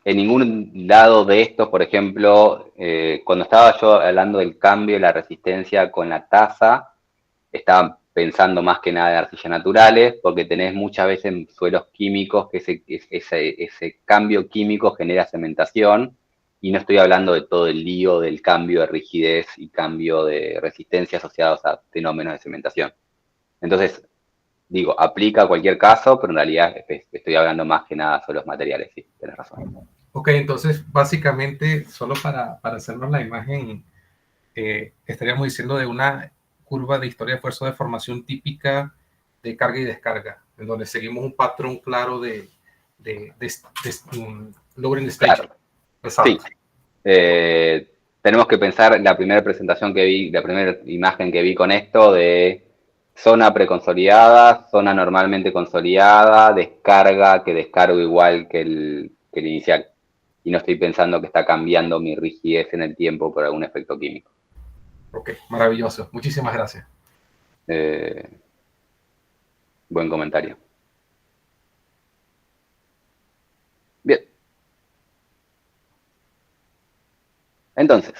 en ningún lado de estos, por ejemplo, cuando estaba yo hablando del cambio de la resistencia con la tasa, estaba pensando más que nada en arcillas naturales, porque tenés muchas veces en suelos químicos que ese cambio químico genera cementación, y no estoy hablando de todo el lío del cambio de rigidez y cambio de resistencia asociados a fenómenos de cementación. Entonces, digo, aplica a cualquier caso, pero en realidad estoy hablando más que nada sobre los materiales, sí, tenés razón. Ok, entonces, básicamente, solo para hacernos la imagen, estaríamos diciendo de una curva de historia de esfuerzo de formación típica de carga y descarga, en donde seguimos un patrón claro de lowering stage. Claro. Sí. Tenemos que pensar la primera presentación que vi, la primera imagen que vi con esto, de zona preconsolidada, zona normalmente consolidada, descarga, que descargo igual que el inicial. Y no estoy pensando que está cambiando mi rigidez en el tiempo por algún efecto químico. Ok, maravilloso. Muchísimas gracias. Buen comentario. Bien. Entonces,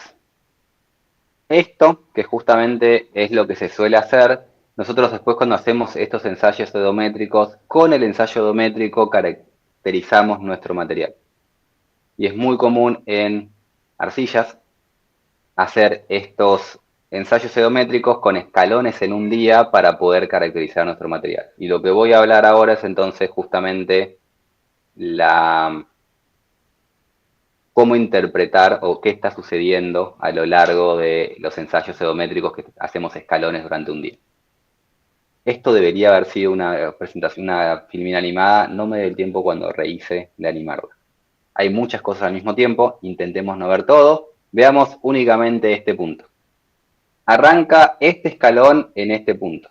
esto, que justamente es lo que se suele hacer, nosotros después cuando hacemos estos ensayos odométricos, con el ensayo odométrico caracterizamos nuestro material. Y es muy común en arcillas hacer estos ensayos odométricos con escalones en un día para poder caracterizar nuestro material. Y lo que voy a hablar ahora es entonces justamente cómo interpretar o qué está sucediendo a lo largo de los ensayos odométricos que hacemos escalones durante un día. Esto debería haber sido una presentación, una filmina animada, no me dio el tiempo cuando rehice de animarla. Hay muchas cosas al mismo tiempo, intentemos no ver todo, veamos únicamente este punto. Arranca este escalón en este punto.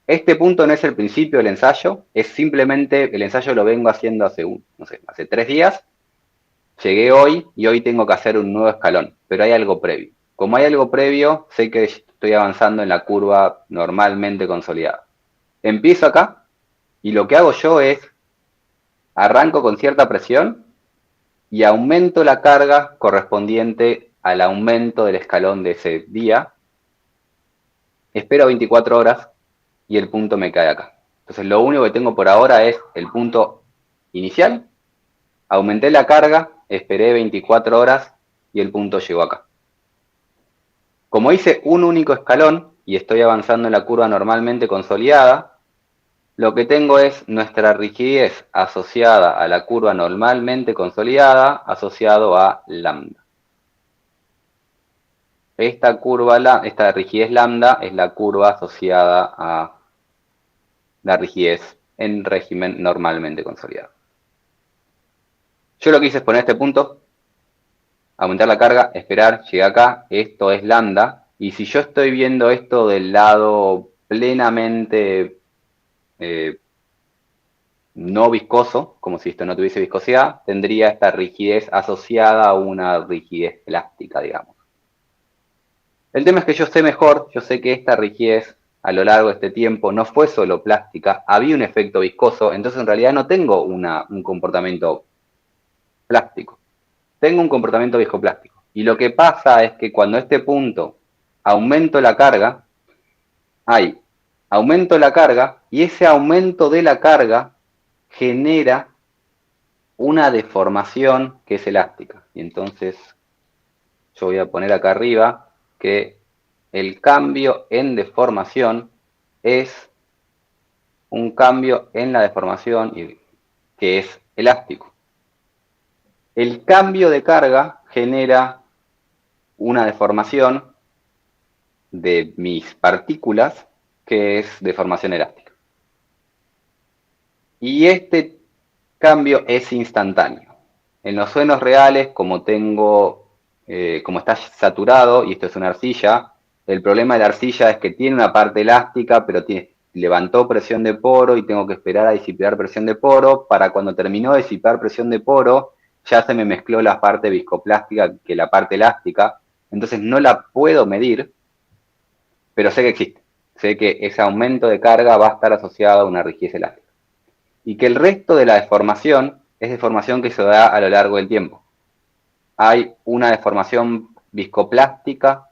Este punto no es el principio del ensayo, es simplemente, el ensayo lo vengo haciendo hace 3 días, llegué hoy y hoy tengo que hacer un nuevo escalón, pero hay algo previo. Como hay algo previo, sé que estoy avanzando en la curva normalmente consolidada. Empiezo acá y lo que hago yo es, arranco con cierta presión y aumento la carga correspondiente al aumento del escalón de ese día. Espero 24 horas y el punto me cae acá. Entonces lo único que tengo por ahora es el punto inicial, aumenté la carga, esperé 24 horas y el punto llegó acá. Como hice un único escalón y estoy avanzando en la curva normalmente consolidada, lo que tengo es nuestra rigidez asociada a la curva normalmente consolidada asociado a lambda. Esta rigidez lambda es la curva asociada a la rigidez en régimen normalmente consolidado. Yo lo que hice es poner este punto, aumentar la carga, esperar, llegar acá, esto es lambda, y si yo estoy viendo esto del lado plenamente no viscoso, como si esto no tuviese viscosidad, tendría esta rigidez asociada a una rigidez plástica, digamos. El tema es que yo sé mejor, yo sé que esta rigidez a lo largo de este tiempo no fue solo plástica, había un efecto viscoso, entonces en realidad no tengo un comportamiento plástico, tengo un comportamiento viscoplástico. Y lo que pasa es que cuando a este punto aumento la carga, aumento la carga y ese aumento de la carga genera una deformación que es elástica. Y entonces yo voy a poner acá arriba que el cambio en deformación es un cambio en la deformación que es elástico. El cambio de carga genera una deformación de mis partículas que es deformación elástica. Y este cambio es instantáneo. En los suenos reales, como está saturado, y esto es una arcilla, el problema de la arcilla es que tiene una parte elástica, pero levantó presión de poro y tengo que esperar a disipar presión de poro. Para cuando terminó de disipar presión de poro, ya se me mezcló la parte viscoplástica que la parte elástica, entonces no la puedo medir, pero sé que existe. Sé que ese aumento de carga va a estar asociado a una rigidez elástica. Y que el resto de la deformación es deformación que se da a lo largo del tiempo. Hay una deformación viscoplástica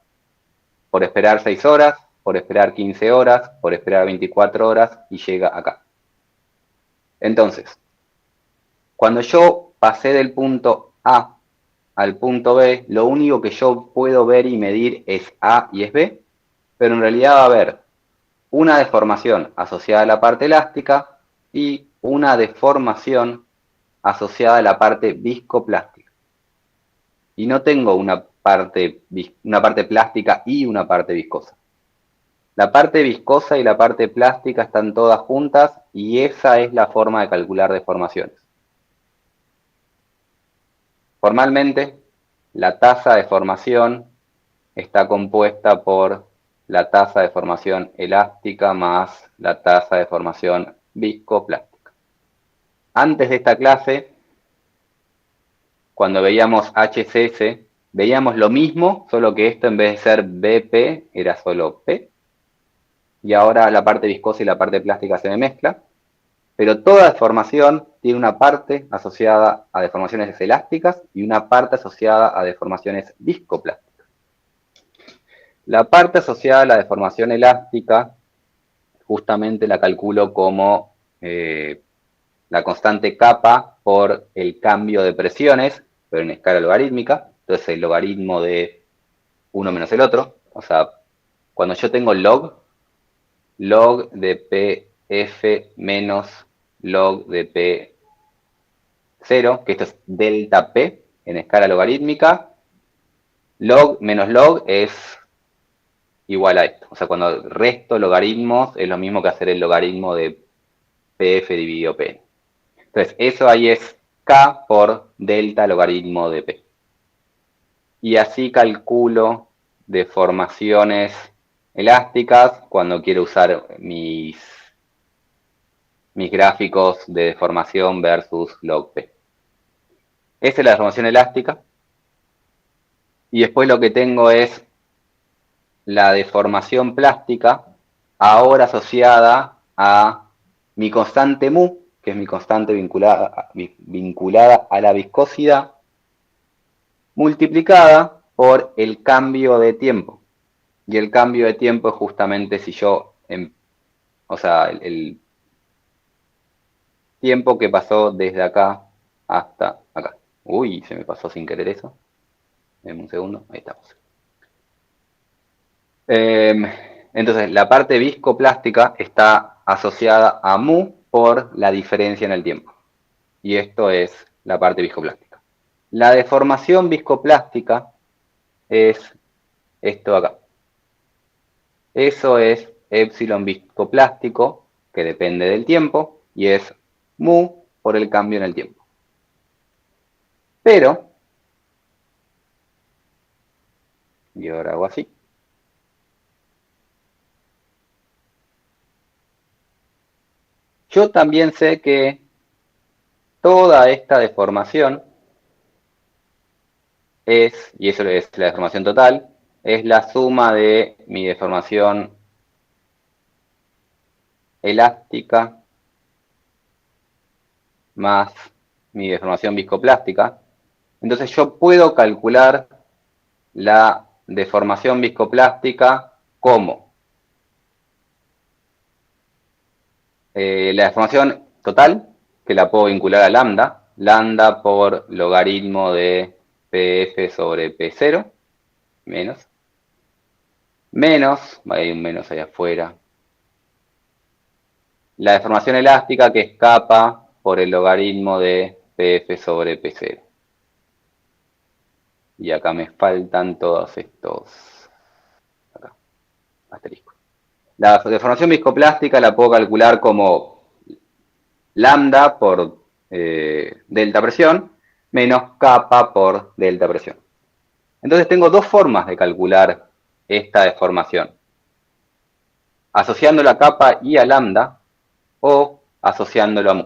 por esperar 6 horas, por esperar 15 horas, por esperar 24 horas y llega acá. Entonces, cuando yo pasé del punto A al punto B, lo único que yo puedo ver y medir es A y es B, pero en realidad va a haber una deformación asociada a la parte elástica y una deformación asociada a la parte viscoplástica. Y no tengo una parte plástica y una parte viscosa. La parte viscosa y la parte plástica están todas juntas y esa es la forma de calcular deformaciones. Formalmente, la tasa de formación está compuesta por la tasa de formación elástica más la tasa de formación viscoplástica. Antes de esta clase, cuando veíamos HCS, veíamos lo mismo, solo que esto en vez de ser BP era solo P. Y ahora la parte viscosa y la parte plástica se me mezcla. Pero toda deformación tiene una parte asociada a deformaciones elásticas y una parte asociada a deformaciones viscoplásticas. La parte asociada a la deformación elástica justamente la calculo como la constante kappa por el cambio de presiones, pero en escala logarítmica. Entonces el logaritmo de uno menos el otro. O sea, cuando yo tengo log de pf menos log de P0, que esto es delta P en escala logarítmica, log menos log es igual a esto. O sea, cuando resto logaritmos es lo mismo que hacer el logaritmo de PF dividido P. Entonces, eso ahí es K por delta logaritmo de P. Y así calculo deformaciones elásticas cuando quiero usar mis gráficos de deformación versus log P. Esa es la deformación elástica. Y después lo que tengo es la deformación plástica, ahora asociada a mi constante mu, que es mi constante vinculada a la viscosidad, multiplicada por el cambio de tiempo. Y el cambio de tiempo es justamente si yo, o sea, el tiempo que pasó desde acá hasta acá. Uy, se me pasó sin querer eso. Deme un segundo, ahí estamos. Entonces, la parte viscoplástica está asociada a mu por la diferencia en el tiempo. Y esto es la parte viscoplástica. La deformación viscoplástica es esto de acá. Eso es épsilon viscoplástico, que depende del tiempo, y es mu por el cambio en el tiempo. Pero, y ahora hago así. Yo también sé que toda esta deformación es, y eso es la deformación total, es la suma de mi deformación elástica más mi deformación viscoplástica. Entonces yo puedo calcular la deformación viscoplástica como la deformación total, que la puedo vincular a lambda, lambda por logaritmo de PF sobre P0, menos, hay un menos allá afuera, la deformación elástica, que es kappa por el logaritmo de PF sobre P0. Y acá me faltan todos estos, acá, asterisco. La deformación viscoplástica la puedo calcular como lambda por delta presión menos kappa por delta presión. Entonces tengo dos formas de calcular esta deformación. Asociándolo a kappa y a lambda o asociándolo a mu.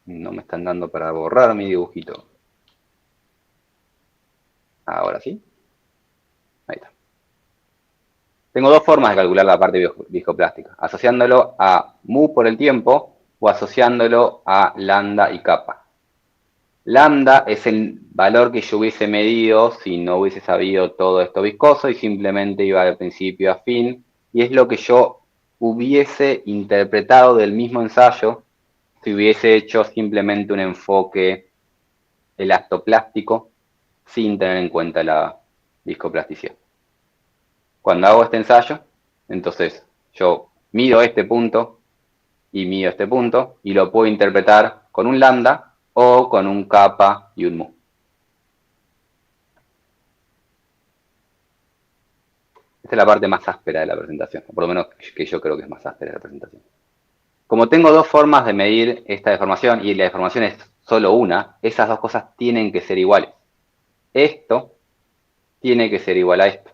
No me están dando para borrar mi dibujito. Ahora sí. Ahí está. Tengo dos formas de calcular la parte viscoplástica. Asociándolo a mu por el tiempo o asociándolo a lambda y kappa. Lambda es el valor que yo hubiese medido si no hubiese sabido todo esto viscoso y simplemente iba de principio a fin. Y es lo que yo hubiese interpretado del mismo ensayo si hubiese hecho simplemente un enfoque elastoplástico sin tener en cuenta la viscoplasticidad. Cuando hago este ensayo, entonces yo mido este punto y mido este punto y lo puedo interpretar con un lambda o con un kappa y un mu. Esta es la parte más áspera de la presentación, por lo menos que yo creo que es más áspera de la presentación. Como tengo dos formas de medir esta deformación y la deformación es solo una, esas dos cosas tienen que ser iguales. Esto tiene que ser igual a esto.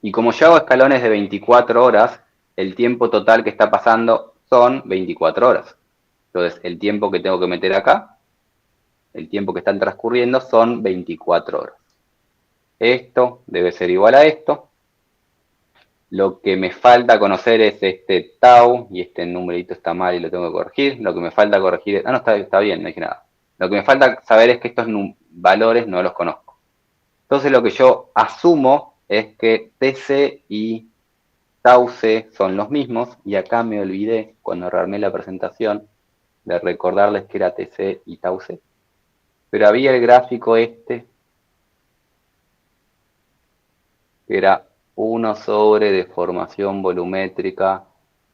Y como yo hago escalones de 24 horas, el tiempo total que está pasando son 24 horas. Entonces, el tiempo que tengo que meter acá el tiempo que están transcurriendo, son 24 horas. Esto debe ser igual a esto. Lo que me falta conocer es este tau, y este numerito está mal y lo tengo que corregir. Lo que me falta corregir es... Ah, no, está bien, no dije nada. Lo que me falta saber es que estos valores no los conozco. Entonces lo que yo asumo es que TC y tau C son los mismos, y acá me olvidé, cuando rearmé la presentación, de recordarles que era TC y tau C. Pero había el gráfico este, que era 1 sobre deformación volumétrica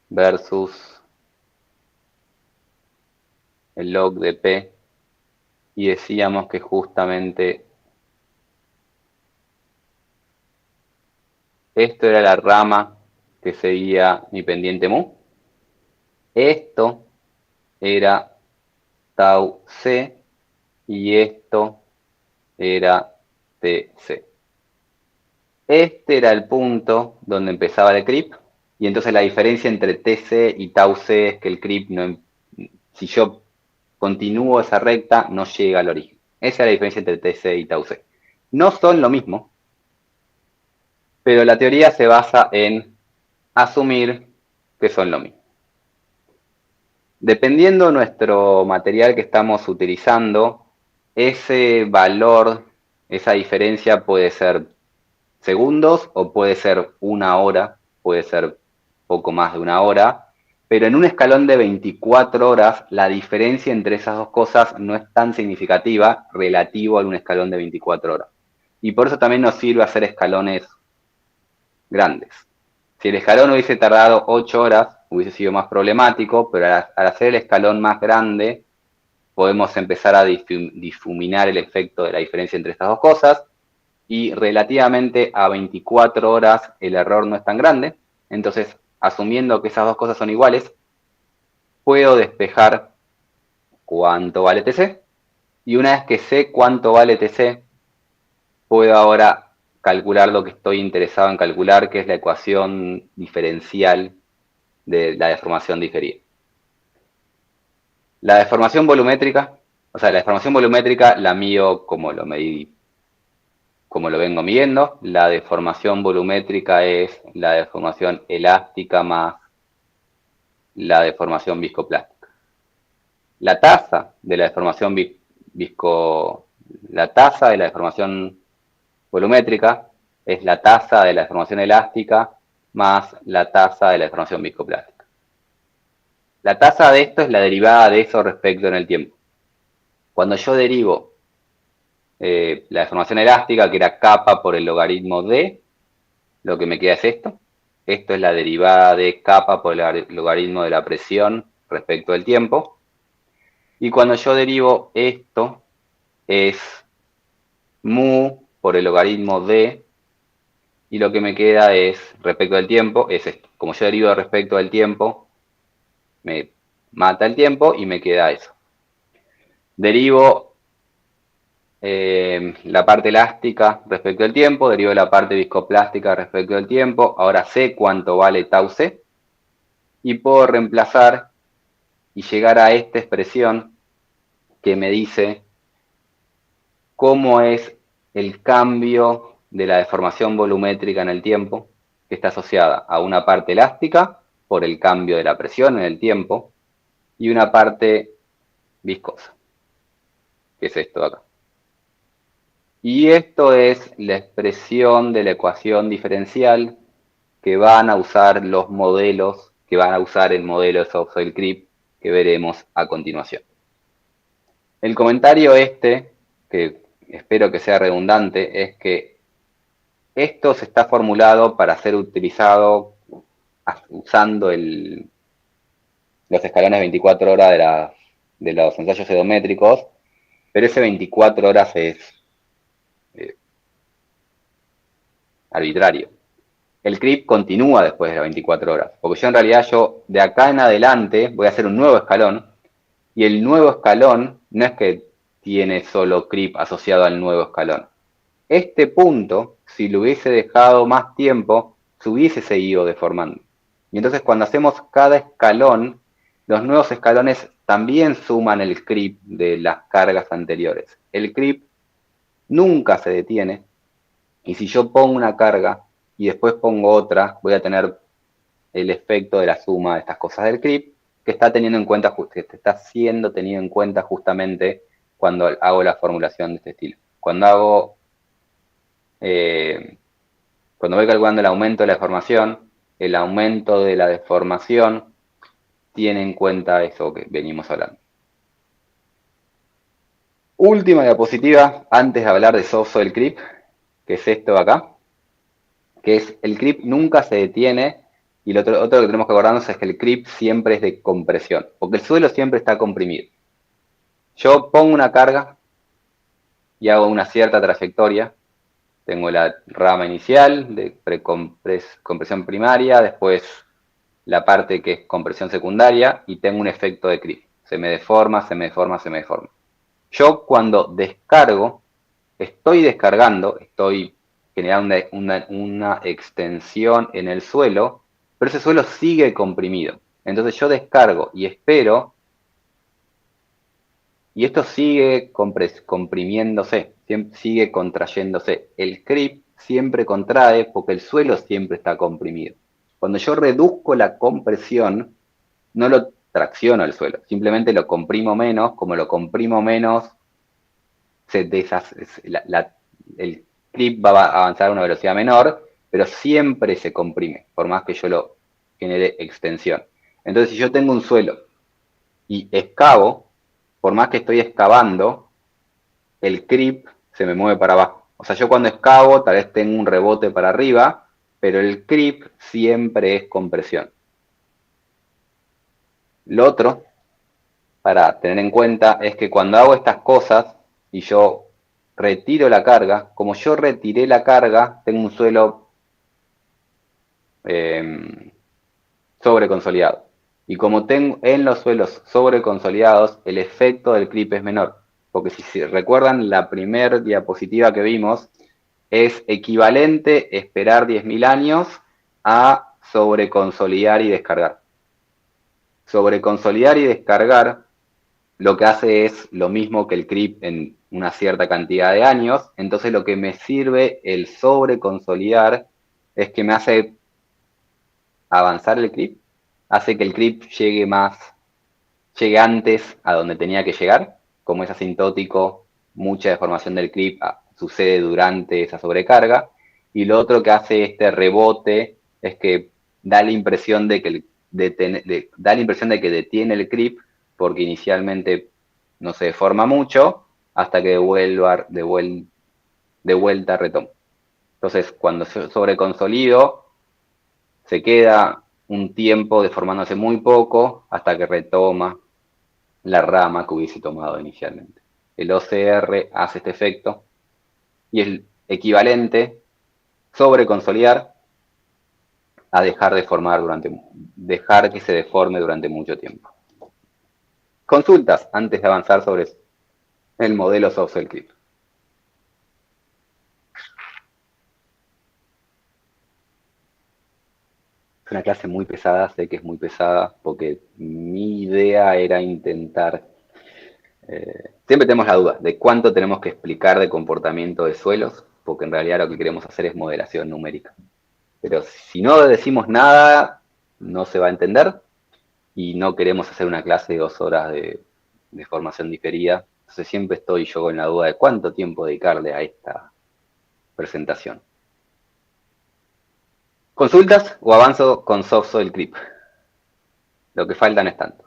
versus el log de P, y decíamos que justamente esto era la rama que seguía mi pendiente mu. Esto era tau C y esto era TC. Este era el punto donde empezaba el creep, y entonces la diferencia entre TC y tau C es que el creep, no, si yo continúo esa recta, no llega al origen. Esa es la diferencia entre TC y tau C. No son lo mismo, pero la teoría se basa en asumir que son lo mismo. Dependiendo nuestro material que estamos utilizando, ese valor, esa diferencia puede ser segundos o puede ser 1 hora, puede ser poco más de 1 hora, pero en un escalón de 24 horas la diferencia entre esas dos cosas no es tan significativa relativo a un escalón de 24 horas. Y por eso también nos sirve hacer escalones grandes. Si el escalón hubiese tardado 8 horas, hubiese sido más problemático, pero al hacer el escalón más grande, podemos empezar a difuminar el efecto de la diferencia entre estas dos cosas, y relativamente a 24 horas el error no es tan grande. Entonces, asumiendo que esas dos cosas son iguales, puedo despejar cuánto vale TC, y una vez que sé cuánto vale TC, puedo ahora calcular lo que estoy interesado en calcular, que es la ecuación diferencial de la deformación diferida. La deformación volumétrica, la mido como lo medí, como lo vengo midiendo. La deformación volumétrica es la deformación elástica más la deformación viscoplástica. La tasa de la deformación volumétrica es la tasa de la deformación elástica más la tasa de la deformación viscoplástica. La tasa de esto es la derivada de eso respecto en el tiempo. Cuando yo derivo la deformación elástica, que era kappa por el logaritmo de, lo que me queda es esto. Esto es la derivada de kappa por el logaritmo de la presión respecto del tiempo. Y cuando yo derivo esto, es mu por el logaritmo de, y lo que me queda es, respecto del tiempo, es esto. Como yo derivo respecto del tiempo, me mata el tiempo y me queda eso. Derivo la parte elástica respecto del tiempo, derivo la parte viscoplástica respecto del tiempo. Ahora sé cuánto vale tau C, y puedo reemplazar y llegar a esta expresión que me dice cómo es el cambio de la deformación volumétrica en el tiempo, que está asociada a una parte elástica por el cambio de la presión en el tiempo, y una parte viscosa, que es esto de acá. Y esto es la expresión de la ecuación diferencial que van a usar los modelos, que van a usar el modelo de Soft-Soil Creep que veremos a continuación. El comentario que espero que sea redundante, es que esto se está formulado para ser utilizado usando los escalones 24 horas de los ensayos geométricos, pero ese 24 horas es arbitrario. El creep continúa después de las 24 horas, porque yo en realidad de acá en adelante voy a hacer un nuevo escalón, y el nuevo escalón no es que tiene solo creep asociado al nuevo escalón. Este punto, si lo hubiese dejado más tiempo, se hubiese seguido deformando. Y entonces cuando hacemos cada escalón, los nuevos escalones también suman el creep de las cargas anteriores. El creep nunca se detiene, y si yo pongo una carga y después pongo otra, voy a tener el efecto de la suma de estas cosas del creep, que está siendo tenido en cuenta justamente cuando hago la formulación de este estilo. Cuando voy calculando el aumento de la deformación, el aumento de la deformación tiene en cuenta eso que venimos hablando. Última diapositiva antes de hablar de soft soil creep, que es esto de acá, que es el creep nunca se detiene, y lo otro que tenemos que acordarnos es que el creep siempre es de compresión, porque el suelo siempre está comprimido. Yo pongo una carga y hago una cierta trayectoria. Tengo la rama inicial de compresión primaria, después la parte que es compresión secundaria, y tengo un efecto de creep. Se me deforma, se me deforma, se me deforma. Yo cuando descargo, estoy descargando, estoy generando una extensión en el suelo, pero ese suelo sigue comprimido. Entonces yo descargo y espero, y esto sigue comprimiéndose, sigue contrayéndose. El creep siempre contrae porque el suelo siempre está comprimido. Cuando yo reduzco la compresión, no lo tracciono el suelo, simplemente lo comprimo menos. Como lo comprimo menos, el creep va a avanzar a una velocidad menor, pero siempre se comprime, por más que yo lo genere extensión. Entonces, si yo tengo un suelo y excavo, por más que estoy excavando, el creep se me mueve para abajo. O sea, yo cuando excavo tal vez tengo un rebote para arriba, pero el creep siempre es compresión. Lo otro, para tener en cuenta, es que cuando hago estas cosas y yo retiro la carga, como yo retiré la carga, tengo un suelo sobreconsolidado. Y como tengo en los suelos sobreconsolidados, el efecto del creep es menor. Porque si recuerdan la primera diapositiva que vimos, es equivalente esperar 10.000 años a sobreconsolidar y descargar. Sobreconsolidar y descargar lo que hace es lo mismo que el creep en una cierta cantidad de años. Entonces lo que me sirve el sobreconsolidar es que me hace avanzar el creep, hace que el creep llegue antes a donde tenía que llegar. Como es asintótico, mucha deformación del creep sucede durante esa sobrecarga. Y lo otro que hace este rebote es que da la impresión de que detiene el creep, porque inicialmente no se deforma mucho hasta que de vuelta retoma. Entonces, cuando sobreconsolido, se queda un tiempo deformándose muy poco hasta que retoma la rama que hubiese tomado inicialmente. El OCR hace este efecto y es equivalente sobreconsolidar a dejar que se deforme durante mucho tiempo. Consultas antes de avanzar sobre el modelo soft soil creep. Es una clase muy pesada, sé que es muy pesada, porque mi idea era intentar... siempre tenemos la duda de cuánto tenemos que explicar de comportamiento de suelos, porque en realidad lo que queremos hacer es modelación numérica. Pero si no decimos nada, no se va a entender, y no queremos hacer una clase de 2 horas de formación diferida. Entonces siempre estoy yo con la duda de cuánto tiempo dedicarle a esta presentación. ¿Consultas o avanzo con soft soil creep? Lo que faltan es tanto.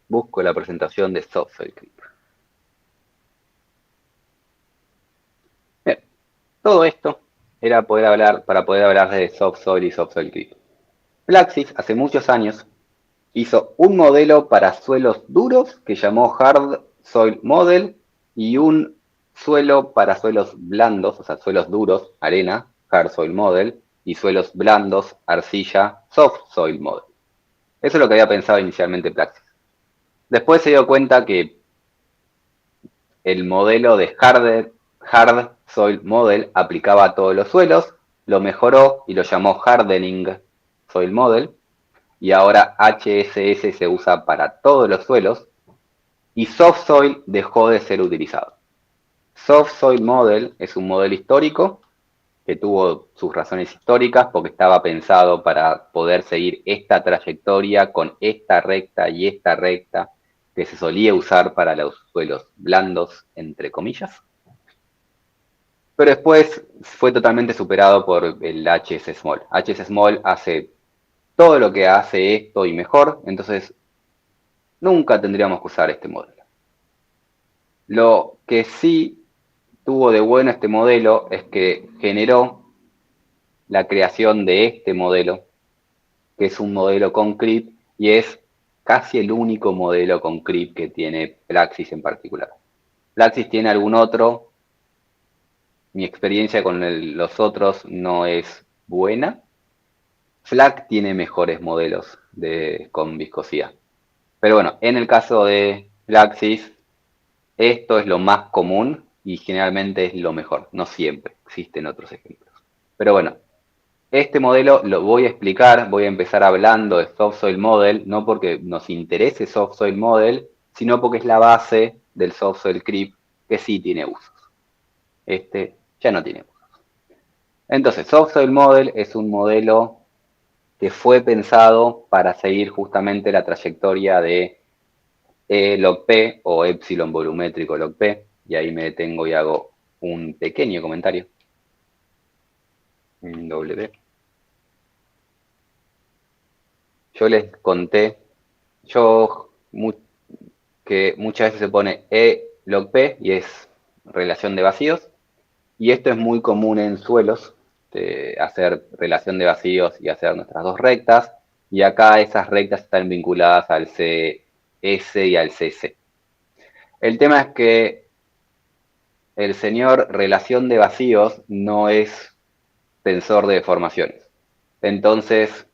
Busco la presentación de soft soil creep. Bien, todo esto era para poder hablar de soft soil y soft soil creep. Plaxis hace muchos años hizo un modelo para suelos duros que llamó Hard Soil Model y un suelo para suelos blandos, o sea, suelos duros, arena, Hard Soil Model, y suelos blandos, arcilla, Soft Soil Model. Eso es lo que había pensado inicialmente Plaxis. Después se dio cuenta que el modelo de Hard Soil Model aplicaba a todos los suelos, lo mejoró y lo llamó Hardening Soil Model, y ahora HSS se usa para todos los suelos, y Soft Soil dejó de ser utilizado. Soft Soil Model es un modelo histórico que tuvo sus razones históricas porque estaba pensado para poder seguir esta trayectoria con esta recta y esta recta que se solía usar para los suelos blandos, entre comillas. Pero después fue totalmente superado por el HS Small. HS Small hace todo lo que hace esto y mejor, entonces nunca tendríamos que usar este modelo. Lo que sí tuvo de bueno este modelo es que generó la creación de este modelo, que es un modelo con creep y es casi el único modelo con creep que tiene Praxis en particular. Praxis tiene algún otro, mi experiencia con los otros no es buena. FLAC tiene mejores modelos con viscosidad. Pero bueno, en el caso de Praxis, esto es lo más común y generalmente es lo mejor. No siempre, existen otros ejemplos. Pero bueno, este modelo lo voy a explicar, voy a empezar hablando de Soft Soil Model, no porque nos interese Soft Soil Model, sino porque es la base del Soft Soil Creep, que sí tiene usos. Este ya no tiene usos. Entonces, Soft Soil Model es un modelo que fue pensado para seguir justamente la trayectoria de E log P o epsilon volumétrico log P, y ahí me detengo y hago un pequeño comentario. W. Yo les conté, que muchas veces se pone E log P y es relación de vacíos, y esto es muy común en suelos, hacer relación de vacíos y hacer nuestras dos rectas, y acá esas rectas están vinculadas al CS y al CC. El tema es que el señor relación de vacíos no es tensor de deformaciones. Entonces,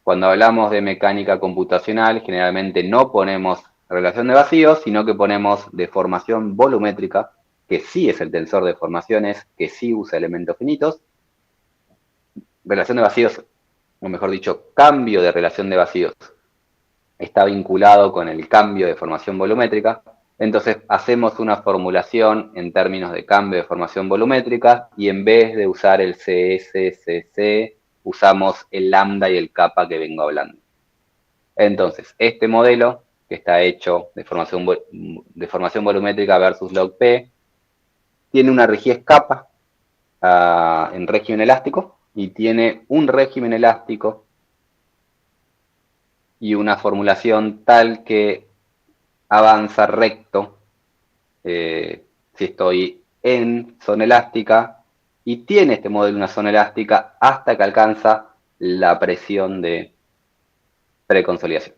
cuando hablamos de mecánica computacional, generalmente no ponemos relación de vacíos, sino que ponemos deformación volumétrica, que sí es el tensor de deformaciones, que sí usa elementos finitos. Relación de vacíos, o mejor dicho, cambio de relación de vacíos, está vinculado con el cambio de formación volumétrica. Entonces hacemos una formulación en términos de cambio de formación volumétrica y en vez de usar el CSCC, usamos el lambda y el kappa que vengo hablando. Entonces, este modelo, que está hecho de formación volumétrica versus log P, tiene una rigidez kappa en régimen elástico y tiene un régimen elástico y una formulación tal que avanza recto si estoy en zona elástica, y tiene este modelo una zona elástica hasta que alcanza la presión de preconsolidación.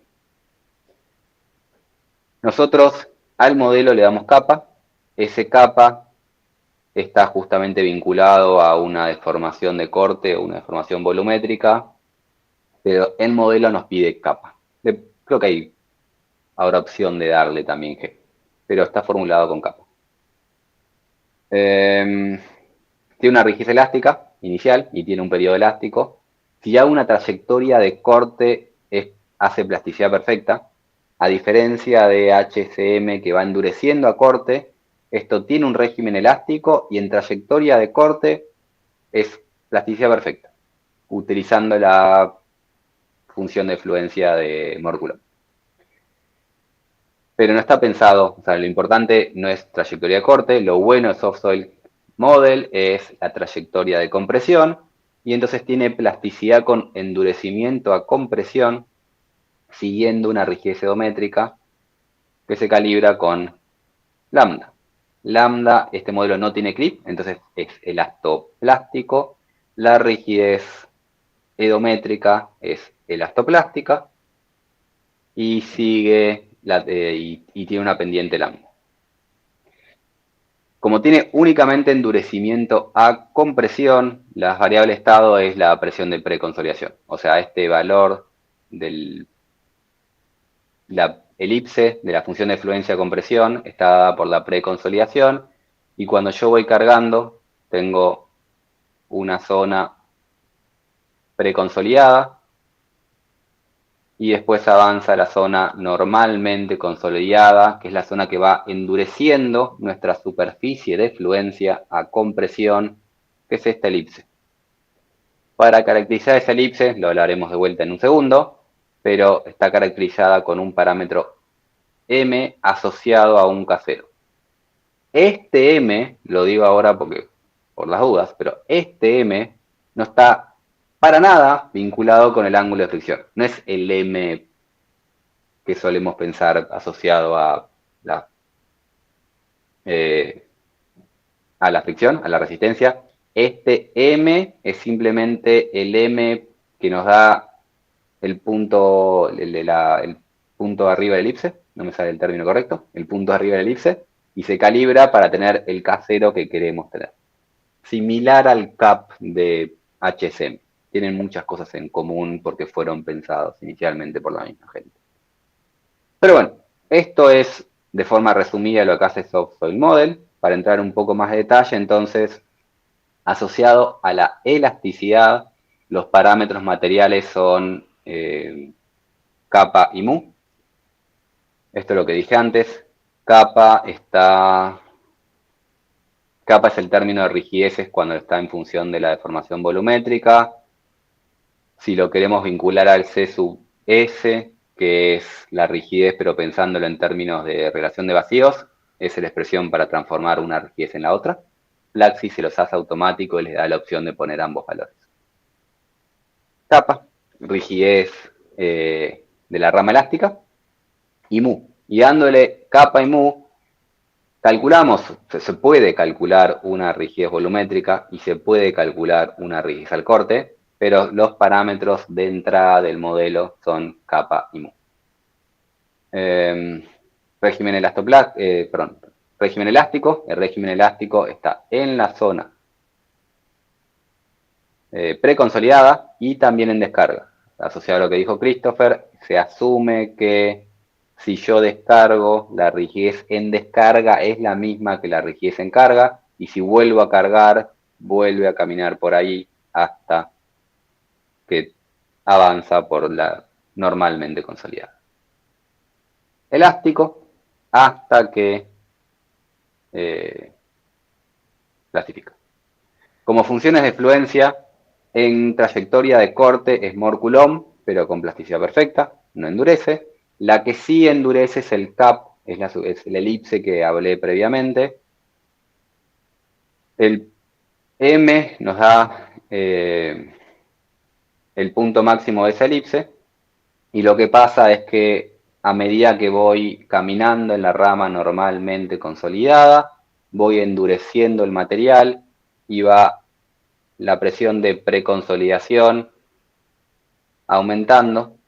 Nosotros al modelo le damos kappa, ese kappa está justamente vinculado a una deformación de corte o una deformación volumétrica, pero el modelo nos pide kappa. Creo que hay ahora opción de darle también G, pero está formulado con kappa. Tiene una rigidez elástica inicial y tiene un periodo elástico. Si ya una trayectoria de corte hace plasticidad perfecta, a diferencia de HCM que va endureciendo a corte, esto tiene un régimen elástico y en trayectoria de corte es plasticidad perfecta, utilizando la función de fluencia de Morculov. Pero no está pensado, o sea, lo importante no es trayectoria de corte, lo bueno de Soft Soil Model es la trayectoria de compresión, y entonces tiene plasticidad con endurecimiento a compresión, siguiendo una rigidez geométrica que se calibra con lambda. Lambda, este modelo no tiene clip, entonces es elastoplástico. La rigidez edométrica es elastoplástica y sigue y tiene una pendiente lambda. Como tiene únicamente endurecimiento a compresión, la variable estado es la presión de preconsolidación. O sea, este valor de la elipse de la función de fluencia compresión está dada por la preconsolidación, y cuando yo voy cargando, tengo una zona preconsolidada, y después avanza la zona normalmente consolidada, que es la zona que va endureciendo nuestra superficie de fluencia a compresión, que es esta elipse. Para caracterizar esa elipse, lo hablaremos de vuelta en un segundo, pero está caracterizada con un parámetro M asociado a un K0. Este M, lo digo ahora porque por las dudas, pero este M no está para nada vinculado con el ángulo de fricción. No es el M que solemos pensar asociado a la fricción, a la resistencia. Este M es simplemente el M que nos da el punto, el punto arriba de la elipse, no me sale el término correcto, el punto arriba de la elipse, y se calibra para tener el K0 que queremos tener. Similar al CAP de HSM. Tienen muchas cosas en común porque fueron pensados inicialmente por la misma gente. Pero bueno, esto es de forma resumida lo que hace Soft Soil Model. Para entrar un poco más de detalle, entonces, asociado a la elasticidad, los parámetros materiales son kappa y mu. Esto es lo que dije antes. Kappa es el término de rigideces cuando está en función de la deformación volumétrica. Si lo queremos vincular al C sub S, que es la rigidez, pero pensándolo en términos de relación de vacíos, es la expresión para transformar una rigidez en la otra. Plaxis se los hace automático y les da la opción de poner ambos valores. Kappa, rigidez de la rama elástica, y mu. Y dándole kappa y mu, calculamos, se puede calcular una rigidez volumétrica y se puede calcular una rigidez al corte, pero los parámetros de entrada del modelo son kappa y mu. Régimen elástico. El régimen elástico está en la zona preconsolidada y también en descarga. Asociado a lo que dijo Christopher, se asume que si yo descargo, la rigidez en descarga es la misma que la rigidez en carga, y si vuelvo a cargar, vuelve a caminar por ahí hasta que avanza por la normalmente consolidada. Elástico hasta que clasifica. Como funciones de fluencia, en trayectoria de corte es Mor Coulomb, pero con plasticidad perfecta, no endurece. La que sí endurece es el CAP, es la elipse que hablé previamente. El M nos da el punto máximo de esa elipse, y lo que pasa es que a medida que voy caminando en la rama normalmente consolidada, voy endureciendo el material y va la presión de preconsolidación aumentando.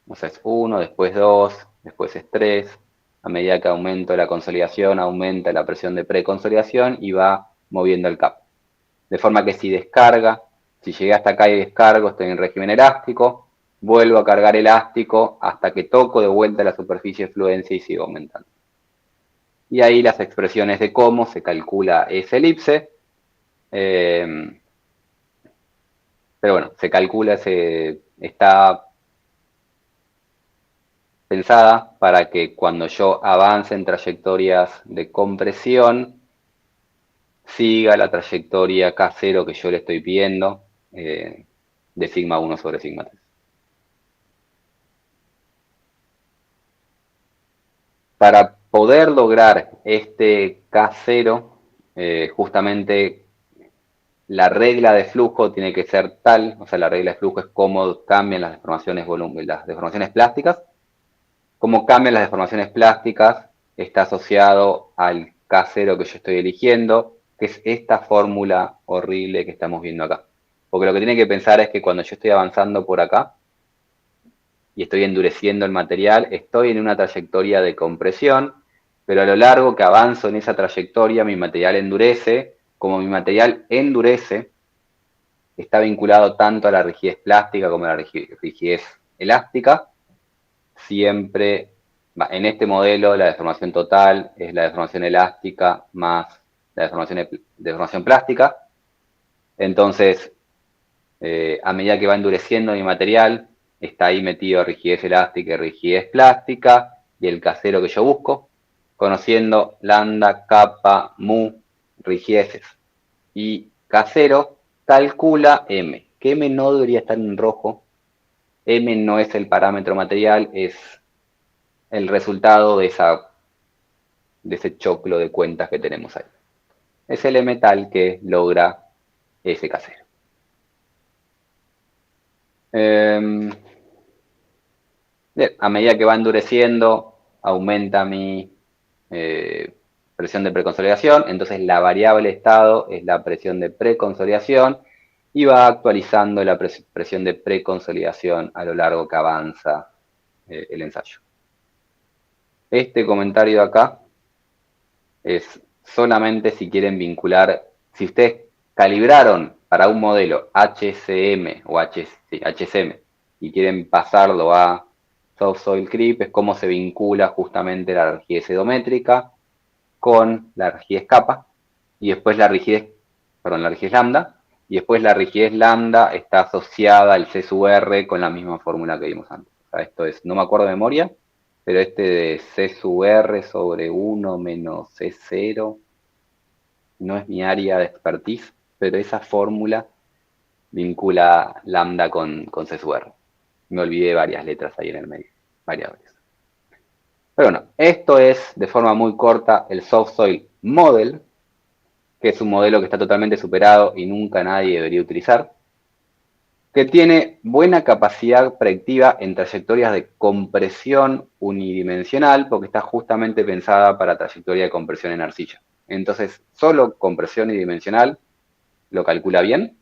O sea, es 1, después 2, después es 3. A medida que aumento la consolidación, aumenta la presión de preconsolidación y va moviendo el CAP. De forma que si descarga, si llegué hasta acá y descargo, estoy en régimen elástico, vuelvo a cargar elástico hasta que toco de vuelta la superficie de fluencia y sigo aumentando. Y ahí las expresiones de cómo se calcula esa elipse. Pero bueno, se calcula, está pensada para que cuando yo avance en trayectorias de compresión, siga la trayectoria K0 que yo le estoy pidiendo, de sigma 1 sobre sigma 3. Para poder lograr este K0, justamente la regla de flujo tiene que ser tal, o sea, la regla de flujo es cómo cambian las deformaciones plásticas. Cómo cambian las deformaciones plásticas está asociado al K0 que yo estoy eligiendo, que es esta fórmula horrible que estamos viendo acá. Porque lo que tiene que pensar es que cuando yo estoy avanzando por acá y estoy endureciendo el material, estoy en una trayectoria de compresión, pero a lo largo que avanzo en esa trayectoria, mi material endurece. Como mi material endurece, está vinculado tanto a la rigidez plástica como a la rigidez elástica. Siempre, en este modelo, la deformación total es la deformación elástica más la deformación plástica. Entonces, a medida que va endureciendo mi material, está ahí metido rigidez elástica y rigidez plástica, y el casero que yo busco, conociendo lambda, kappa, mu, rigideces. Y casero calcula M, que M no debería estar en rojo. M no es el parámetro material, es el resultado de ese choclo de cuentas que tenemos ahí. Es el M tal que logra ese casero. Bien, a medida que va endureciendo, aumenta mi presión de preconsolidación, entonces la variable estado es la presión de preconsolidación y va actualizando la presión de preconsolidación a lo largo que avanza el ensayo. Este comentario de acá es solamente si quieren vincular, si ustedes calibraron para un modelo HCM o HCM y quieren pasarlo a Soft Soil Creep, es cómo se vincula justamente la rigidez edométrica con la rigidez kappa y después la rigidez lambda, y después la rigidez lambda está asociada al C sub R con la misma fórmula que vimos antes. O sea, esto es, no me acuerdo de memoria, pero este de C sub R sobre 1 menos C0 no es mi área de expertise, pero esa fórmula vincula lambda con C sub R. Me olvidé varias letras ahí en el medio, variables. Pero bueno, esto es de forma muy corta el Soft Soil Model, que es un modelo que está totalmente superado y nunca nadie debería utilizar, que tiene buena capacidad predictiva en trayectorias de compresión unidimensional, porque está justamente pensada para trayectoria de compresión en arcilla. Entonces, solo compresión unidimensional lo calcula bien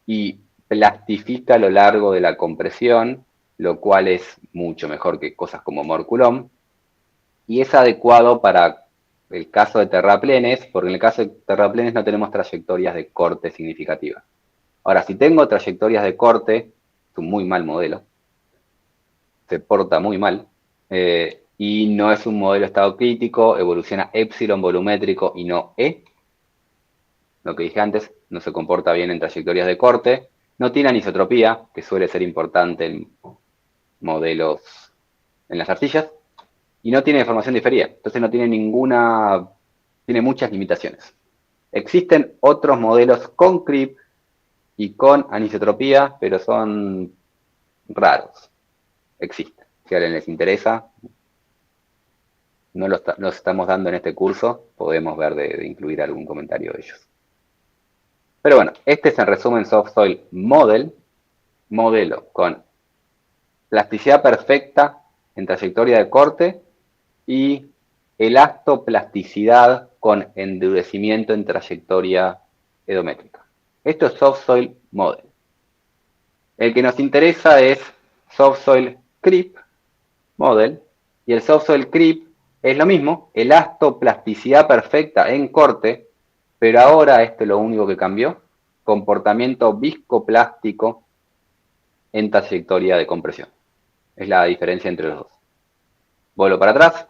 y plastifica a lo largo de la compresión, lo cual es mucho mejor que cosas como Mor-Coulomb, y es adecuado para el caso de terraplenes, porque en el caso de terraplenes no tenemos trayectorias de corte significativas. Ahora, si tengo trayectorias de corte, es un muy mal modelo, se porta muy mal, y no es un modelo estado crítico, evoluciona epsilon volumétrico y no E, lo que dije antes, no se comporta bien en trayectorias de corte, no tiene anisotropía, que suele ser importante en modelos en las arcillas, y no tiene deformación diferida, entonces no tiene tiene muchas limitaciones. Existen otros modelos con creep y con anisotropía, pero son raros. Existen. Si a alguien les interesa, no los estamos dando en este curso, podemos ver de incluir algún comentario de ellos. Pero bueno, este es en resumen Soft Soil Model, modelo con plasticidad perfecta en trayectoria de corte y elastoplasticidad con endurecimiento en trayectoria edométrica. Esto es Soft Soil Model. El que nos interesa es Soft Soil Creep Model, y el Soft Soil Creep es lo mismo, elastoplasticidad perfecta en corte, pero ahora esto es lo único que cambió, comportamiento viscoplástico en trayectoria de compresión. Es la diferencia entre los dos. Vuelvo para atrás.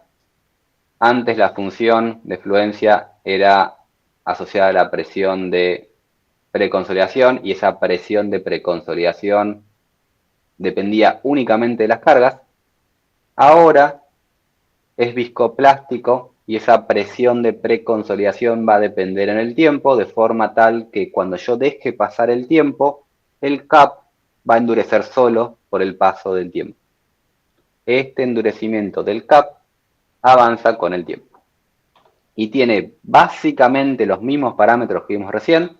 Antes la función de fluencia era asociada a la presión de preconsolidación y esa presión de preconsolidación dependía únicamente de las cargas. Ahora es viscoplástico y esa presión de preconsolidación va a depender en el tiempo, de forma tal que cuando yo deje pasar el tiempo, el cap va a endurecer solo por el paso del tiempo. Este endurecimiento del cap avanza con el tiempo. Y tiene básicamente los mismos parámetros que vimos recién.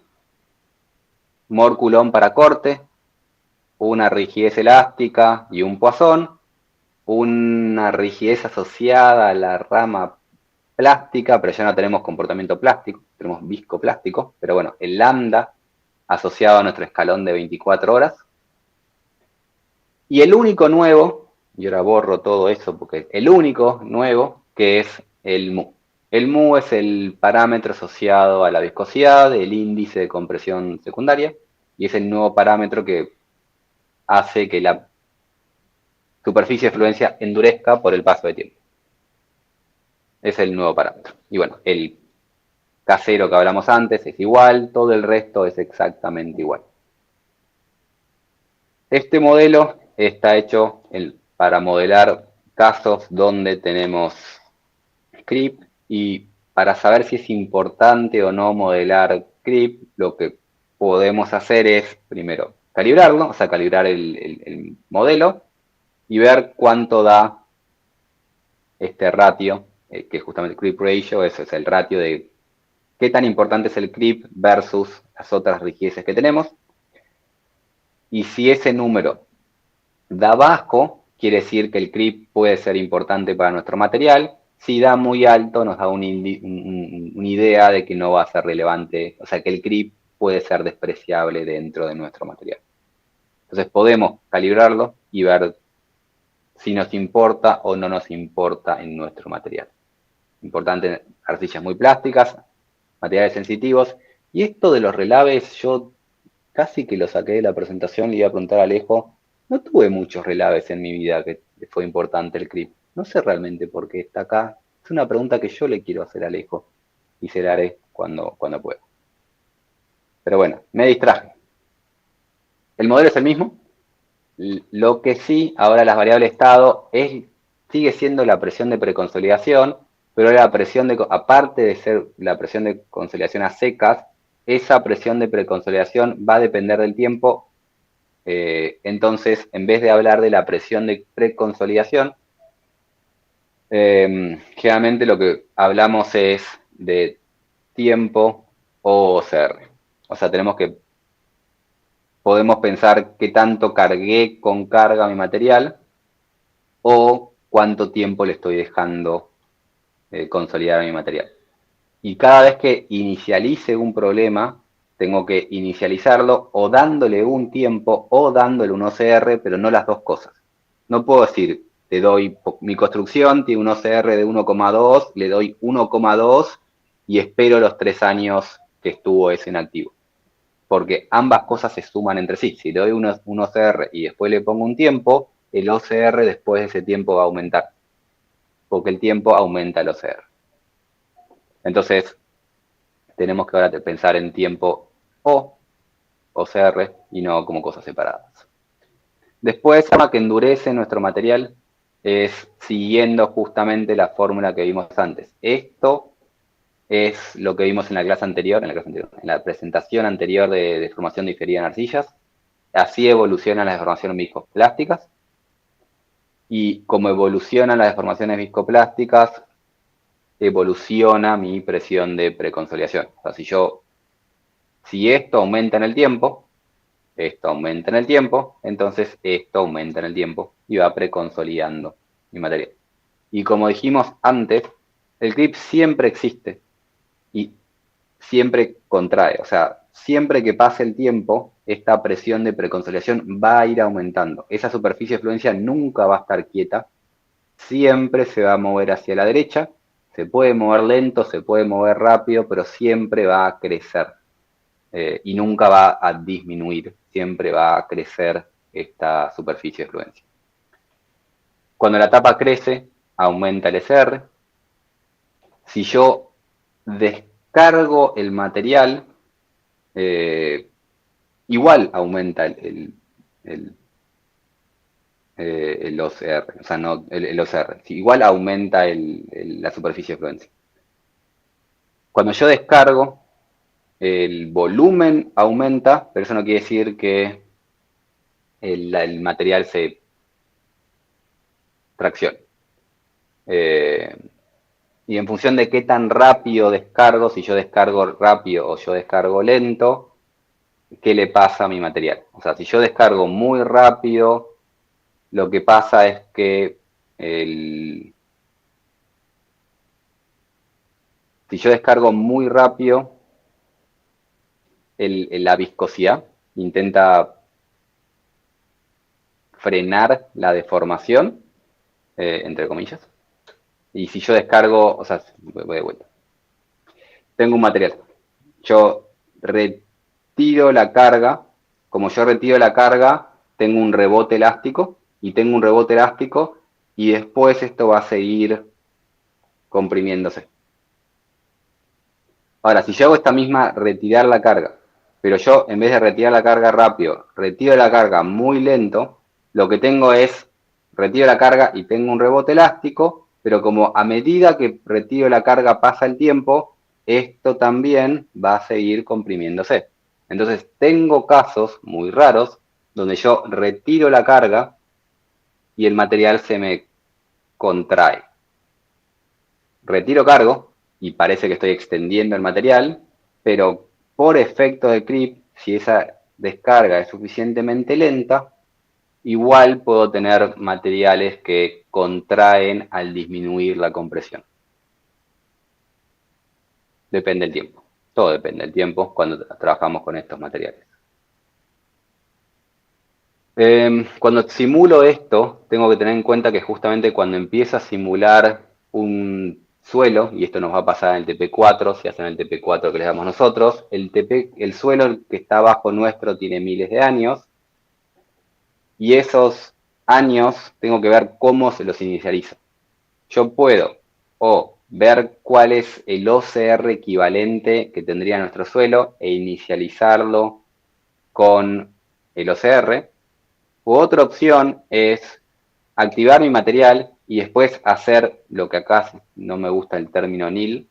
Mor-Coulomb para corte, una rigidez elástica y un Poisson, una rigidez asociada a la rama plástica, pero ya no tenemos comportamiento plástico, tenemos viscoplástico, pero bueno, el lambda asociado a nuestro escalón de 24 horas. Y el único nuevo, y ahora borro todo eso porque el único nuevo, que es el mu. El mu es el parámetro asociado a la viscosidad, el índice de compresión secundaria, y es el nuevo parámetro que hace que la superficie de fluencia endurezca por el paso de tiempo. Es el nuevo parámetro. Y bueno, el casero que hablamos antes es igual, todo el resto es exactamente igual. Este modelo está hecho para modelar casos donde tenemos script, y para saber si es importante o no modelar script, lo que podemos hacer es primero calibrarlo, o sea, calibrar el modelo y ver cuánto da este ratio, que es justamente el creep ratio, eso es el ratio de qué tan importante es el creep versus las otras rigideces que tenemos. Y si ese número da bajo, quiere decir que el creep puede ser importante para nuestro material. Si da muy alto, nos da una idea de que no va a ser relevante, o sea, que el creep puede ser despreciable dentro de nuestro material. Entonces podemos calibrarlo y ver si nos importa o no nos importa en nuestro material. Importante, arcillas muy plásticas, materiales sensitivos. Y esto de los relaves, yo casi que lo saqué de la presentación, le iba a preguntar a Alejo. No tuve muchos relaves en mi vida que fue importante el creep. No sé realmente por qué está acá. Es una pregunta que yo le quiero hacer a Alejo y se la haré cuando pueda. Pero bueno, me distraje. El modelo es el mismo. Lo que sí, ahora las variables estado sigue siendo la presión de preconsolidación, pero la presión aparte de ser la presión de consolidación a secas, esa presión de preconsolidación va a depender del tiempo. Entonces, en vez de hablar de la presión de preconsolidación, generalmente lo que hablamos es de tiempo o OCR. O sea, podemos pensar qué tanto cargué con carga mi material o cuánto tiempo le estoy dejando consolidar mi material. Y cada vez que inicialice un problema, tengo que inicializarlo o dándole un tiempo o dándole un OCR, pero no las dos cosas. No puedo decir, te doy, mi construcción tiene un OCR de 1,2, le doy 1,2 y espero los 3 años que estuvo ese inactivo. Porque ambas cosas se suman entre sí. Si le doy un OCR y después le pongo un tiempo, el OCR después de ese tiempo va a aumentar. Porque el tiempo aumenta el OCR. Entonces, tenemos que ahora pensar en tiempo o OCR y no como cosas separadas. Después, la forma que endurece nuestro material es siguiendo justamente la fórmula que vimos antes. Esto es lo que vimos en la clase anterior, en la presentación anterior de deformación diferida en arcillas. Así evolucionan las deformaciones viscoplásticas. Y como evolucionan las deformaciones viscoplásticas, evoluciona mi presión de preconsolidación. O sea, si esto aumenta en el tiempo, esto aumenta en el tiempo, entonces esto aumenta en el tiempo y va preconsolidando mi material. Y como dijimos antes, el creep siempre existe y siempre contrae. O sea, siempre que pase el tiempo, esta presión de preconsolidación va a ir aumentando. Esa superficie de fluencia nunca va a estar quieta, siempre se va a mover hacia la derecha. Se puede mover lento, se puede mover rápido, pero siempre va a crecer. Y nunca va a disminuir, siempre va a crecer esta superficie de fluencia. Cuando la tapa crece, aumenta el SR. Si yo descargo el material, igual aumenta el OCR, o sea, no el OCR, igual aumenta la superficie de fluencia. Cuando yo descargo, el volumen aumenta, pero eso no quiere decir que el material se traccione. Y en función de qué tan rápido descargo, si yo descargo rápido o yo descargo lento, ¿qué le pasa a mi material? O sea, si yo descargo muy rápido, lo que pasa es que si yo descargo muy rápido, la viscosidad intenta frenar la deformación, entre comillas. Y si yo descargo, o sea, voy de vuelta. Tengo un material. Yo retiro la carga. Como yo retiro la carga, tengo un rebote elástico. Y tengo un rebote elástico. Y después esto va a seguir comprimiéndose. Ahora, si yo hago esta misma retirar la carga, pero yo en vez de retirar la carga rápido, retiro la carga muy lento, lo que tengo es, retiro la carga y tengo un rebote elástico, pero como a medida que retiro la carga pasa el tiempo, esto también va a seguir comprimiéndose. Entonces tengo casos muy raros donde yo retiro la carga y el material se me contrae. Retiro cargo y parece que estoy extendiendo el material, pero por efecto de creep, si esa descarga es suficientemente lenta, igual puedo tener materiales que contraen al disminuir la compresión. Depende del tiempo. Todo depende del tiempo cuando trabajamos con estos materiales. Cuando simulo esto, tengo que tener en cuenta que justamente cuando empiezo a simular un suelo, y esto nos va a pasar en el TP4, si hacen el TP4 que les damos nosotros, el suelo que está bajo nuestro tiene miles de años, y esos años tengo que ver cómo se los inicializo. Yo puedo o ver cuál es el OCR equivalente que tendría nuestro suelo e inicializarlo con el OCR. U otra opción es activar mi material y después hacer lo que acá no me gusta el término nil,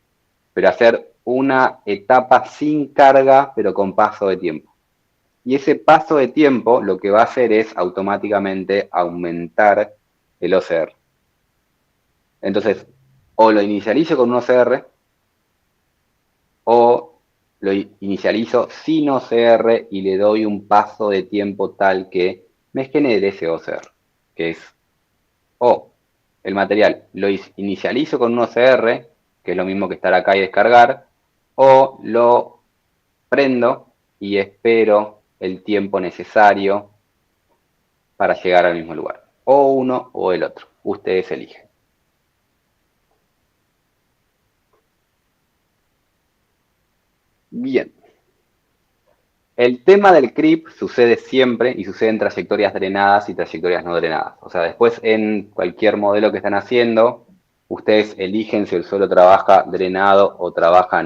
pero hacer una etapa sin carga, pero con paso de tiempo. Y ese paso de tiempo lo que va a hacer es automáticamente aumentar el OCR. Entonces, o lo inicializo con un OCR, o lo inicializo sin OCR y le doy un paso de tiempo tal que me genere ese OCR, que es o el material lo inicializo con un OCR, que es lo mismo que estar acá y descargar, o lo prendo y espero el tiempo necesario para llegar al mismo lugar. O uno o el otro. Ustedes eligen. Bien. El tema del creep sucede siempre y sucede en trayectorias drenadas y trayectorias no drenadas. O sea, después en cualquier modelo que están haciendo, ustedes eligen si el suelo trabaja drenado o trabaja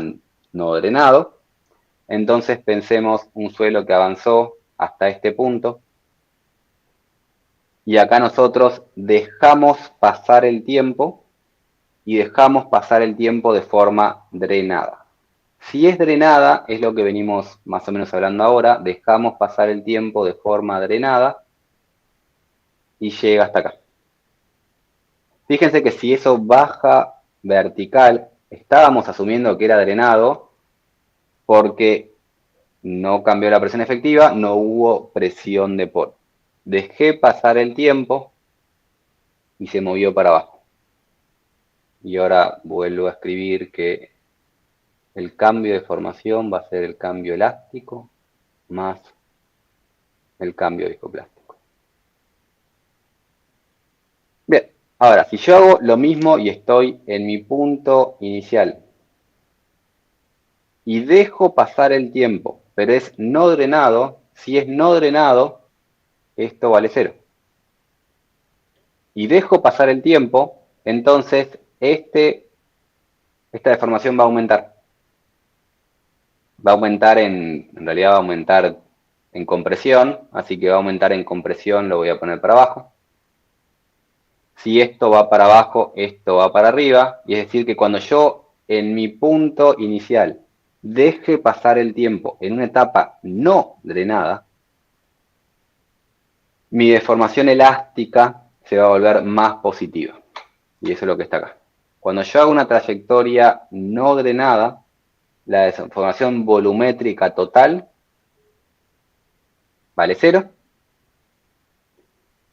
no drenado. Entonces pensemos un suelo que avanzó hasta este punto. Y acá nosotros dejamos pasar el tiempo y dejamos pasar el tiempo de forma drenada. Si es drenada, es lo que venimos más o menos hablando ahora, dejamos pasar el tiempo de forma drenada y llega hasta acá. Fíjense que si eso baja vertical, estábamos asumiendo que era drenado porque no cambió la presión efectiva, no hubo presión de poro. Dejé pasar el tiempo y se movió para abajo. Y ahora vuelvo a escribir que el cambio de formación va a ser el cambio elástico más el cambio viscoplástico. Bien, ahora, si yo hago lo mismo y estoy en mi punto inicial y dejo pasar el tiempo, pero es no drenado, si es no drenado, esto vale 0. Y dejo pasar el tiempo, entonces esta deformación va a aumentar. Va a aumentar en realidad va a aumentar en compresión, así que va a aumentar en compresión, lo voy a poner para abajo. Si esto va para abajo, esto va para arriba, y es decir que cuando yo en mi punto inicial deje pasar el tiempo en una etapa no drenada, mi deformación elástica se va a volver más positiva. Y eso es lo que está acá. Cuando yo hago una trayectoria no drenada, la deformación volumétrica total vale 0.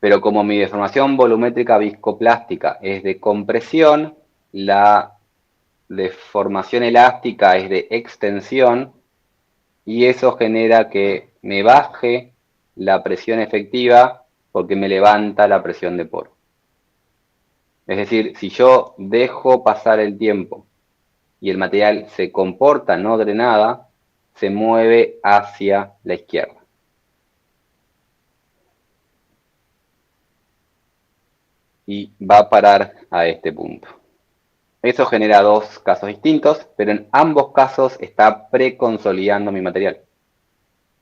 Pero como mi deformación volumétrica viscoplástica es de compresión, la deformación elástica es de extensión y eso genera que me baje la presión efectiva porque me levanta la presión de poro. Es decir, si yo dejo pasar el tiempo y el material se comporta no drenada, se mueve hacia la izquierda. Y va a parar a este punto. Eso genera dos casos distintos, pero en ambos casos está preconsolidando mi material.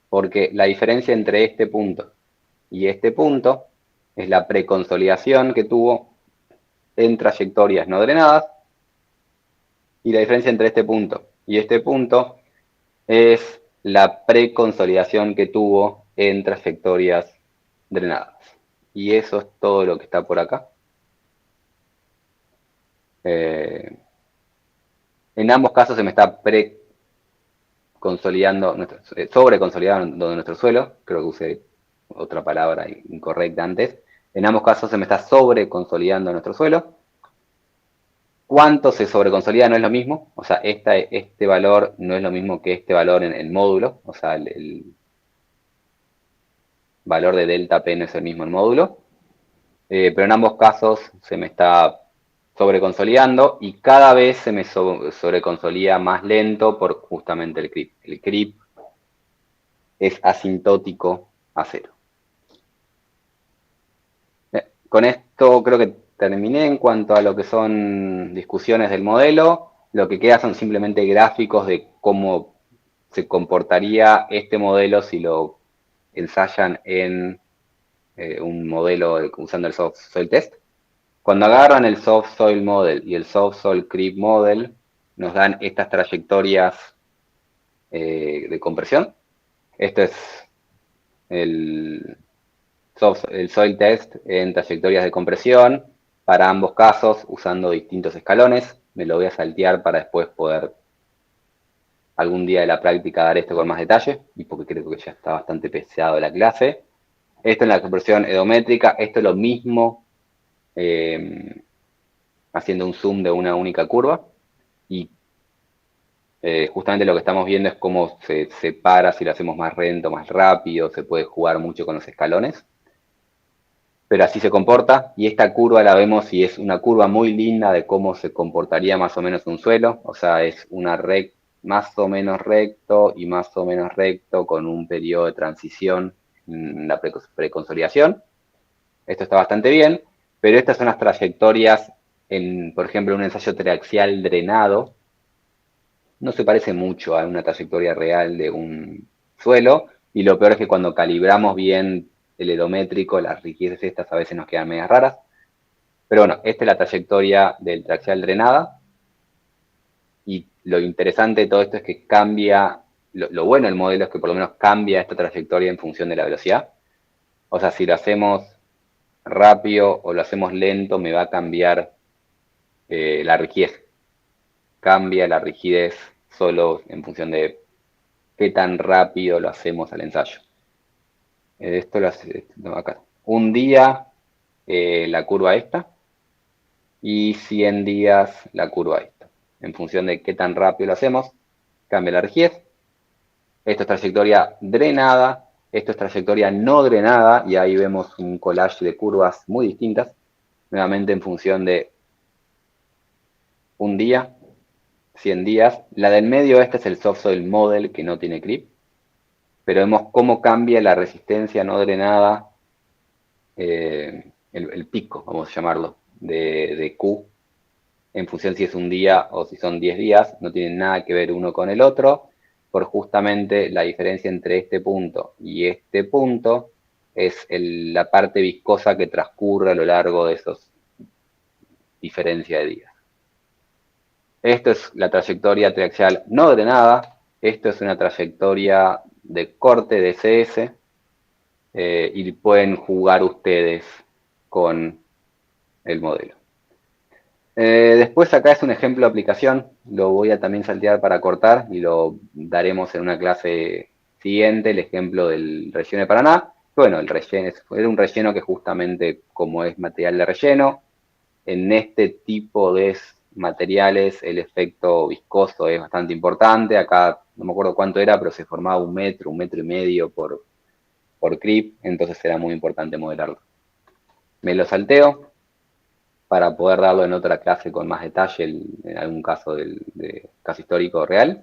Porque la diferencia entre este punto y este punto es la preconsolidación que tuvo en trayectorias no drenadas, y la diferencia entre este punto y este punto es la preconsolidación que tuvo en trayectorias drenadas. Y eso es todo lo que está por acá. En ambos casos se me está sobreconsolidando nuestro suelo. Creo que usé otra palabra incorrecta antes. En ambos casos se me está sobreconsolidando nuestro suelo. ¿Cuánto se sobreconsolida? No es lo mismo. O sea, este valor no es lo mismo que este valor en el módulo. O sea, el valor de delta P no es el mismo en módulo. Pero en ambos casos se me está sobreconsolidando y cada vez se me sobreconsolida más lento por justamente el creep. El creep es asintótico a cero. Con esto creo que terminé en cuanto a lo que son discusiones del modelo. Lo que queda son simplemente gráficos de cómo se comportaría este modelo si lo ensayan en un modelo usando el Soft Soil Test. Cuando agarran el Soft Soil Model y el Soft Soil Creep Model, nos dan estas trayectorias de compresión. Esto es el Soil Test en trayectorias de compresión para ambos casos usando distintos escalones. Me lo voy a saltear para después poder algún día de la práctica dar esto con más detalle, y porque creo que ya está bastante pesado la clase. Esto es la compresión edométrica, esto es lo mismo haciendo un zoom de una única curva, y justamente lo que estamos viendo es cómo se separa, si lo hacemos más lento, más rápido, se puede jugar mucho con los escalones. Pero así se comporta, y esta curva la vemos y es una curva muy linda de cómo se comportaría más o menos un suelo. O sea, es una más o menos recto y más o menos recto con un periodo de transición en la preconsolidación. Esto está bastante bien, pero estas son las trayectorias en, por ejemplo, un ensayo triaxial drenado. No se parece mucho a una trayectoria real de un suelo, y lo peor es que cuando calibramos bien el edométrico, las rigideces estas a veces nos quedan medias raras. Pero bueno, esta es la trayectoria del triaxial drenada, y lo interesante de todo esto es que cambia, lo bueno del modelo es que por lo menos cambia esta trayectoria en función de la velocidad. O sea, si lo hacemos rápido o lo hacemos lento, me va a cambiar la rigidez. Cambia la rigidez solo en función de qué tan rápido lo hacemos al ensayo. Esto lo hace acá. Un día la curva esta, y 100 días la curva esta. En función de qué tan rápido lo hacemos, cambia la rigidez. Esto es trayectoria drenada, esto es trayectoria no drenada, y ahí vemos un collage de curvas muy distintas, nuevamente en función de un día, 100 días. La del medio, este es el Soft Soil Model, que no tiene creep, pero vemos cómo cambia la resistencia no drenada, el pico, vamos a llamarlo, de Q, en función si es un día o si son 10 días. No tienen nada que ver uno con el otro, por justamente la diferencia entre este punto y este punto es la parte viscosa que transcurre a lo largo de esos diferencia de días. Esto es la trayectoria triaxial no drenada, esto es una trayectoria de corte de CS, y pueden jugar ustedes con el modelo. Después acá es un ejemplo de aplicación, lo voy a también saltear para cortar y lo daremos en una clase siguiente, el ejemplo del relleno de Paraná. Bueno, el relleno era un relleno que justamente, como es material de relleno, en este tipo de materiales el efecto viscoso es bastante importante. Acá no me acuerdo cuánto era, pero se formaba 1 metro, 1,5 metros por creep, entonces era muy importante modelarlo. Me lo salteo para poder darlo en otra clase con más detalle, en algún caso de caso histórico real.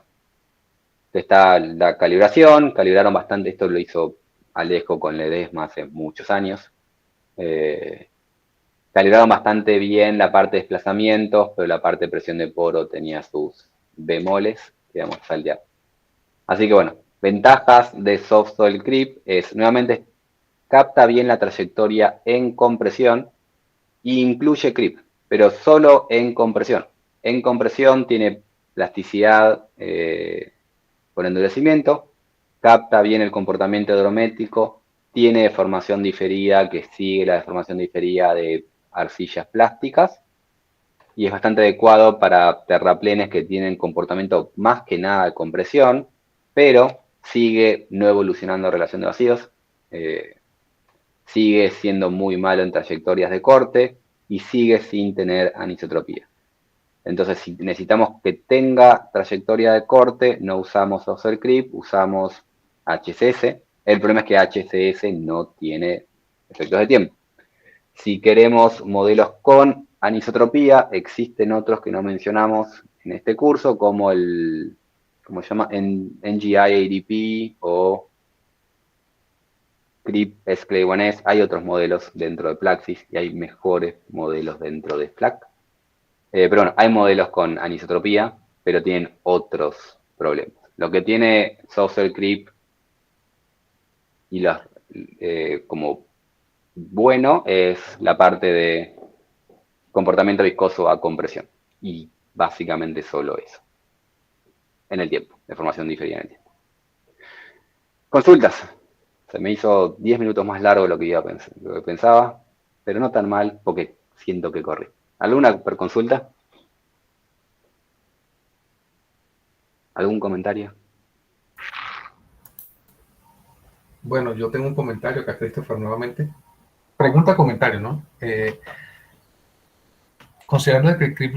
Está la calibración, calibraron bastante, esto lo hizo Alejo con Ledesma hace muchos años. calibraron bastante bien la parte de desplazamientos, pero la parte de presión de poro tenía sus bemoles que vamos a saltear. Así que bueno, ventajas de Soft Soil Creep es, nuevamente, capta bien la trayectoria en compresión e incluye creep, pero solo en compresión. En compresión tiene plasticidad por endurecimiento, capta bien el comportamiento hidrométrico, tiene deformación diferida que sigue la deformación diferida de arcillas plásticas y es bastante adecuado para terraplenes que tienen comportamiento más que nada de compresión, pero sigue no evolucionando relación de vacíos, sigue siendo muy malo en trayectorias de corte y sigue sin tener anisotropía. Entonces, si necesitamos que tenga trayectoria de corte, no usamos Offset Creep, usamos HCS. El problema es que HCS no tiene efectos de tiempo. Si queremos modelos con anisotropía, existen otros que no mencionamos en este curso, como el, ¿cómo se llama? NGI ADP o Creep S-Clay1S. Hay otros modelos dentro de Plaxis y hay mejores modelos dentro de FLAC. Pero bueno, hay modelos con anisotropía, pero tienen otros problemas. Lo que tiene Soft Creep y los, como bueno es la parte de comportamiento viscoso a compresión. Y básicamente solo eso. En el tiempo, de formación diferida en el tiempo. Consultas. Se me hizo 10 minutos más largo lo que pensaba, pero no tan mal porque siento que corrí. ¿Alguna per consulta? ¿Algún comentario? Bueno, yo tengo un comentario acá, Christopher, nuevamente. Pregunta, comentario, ¿no? Considerando que el CRIP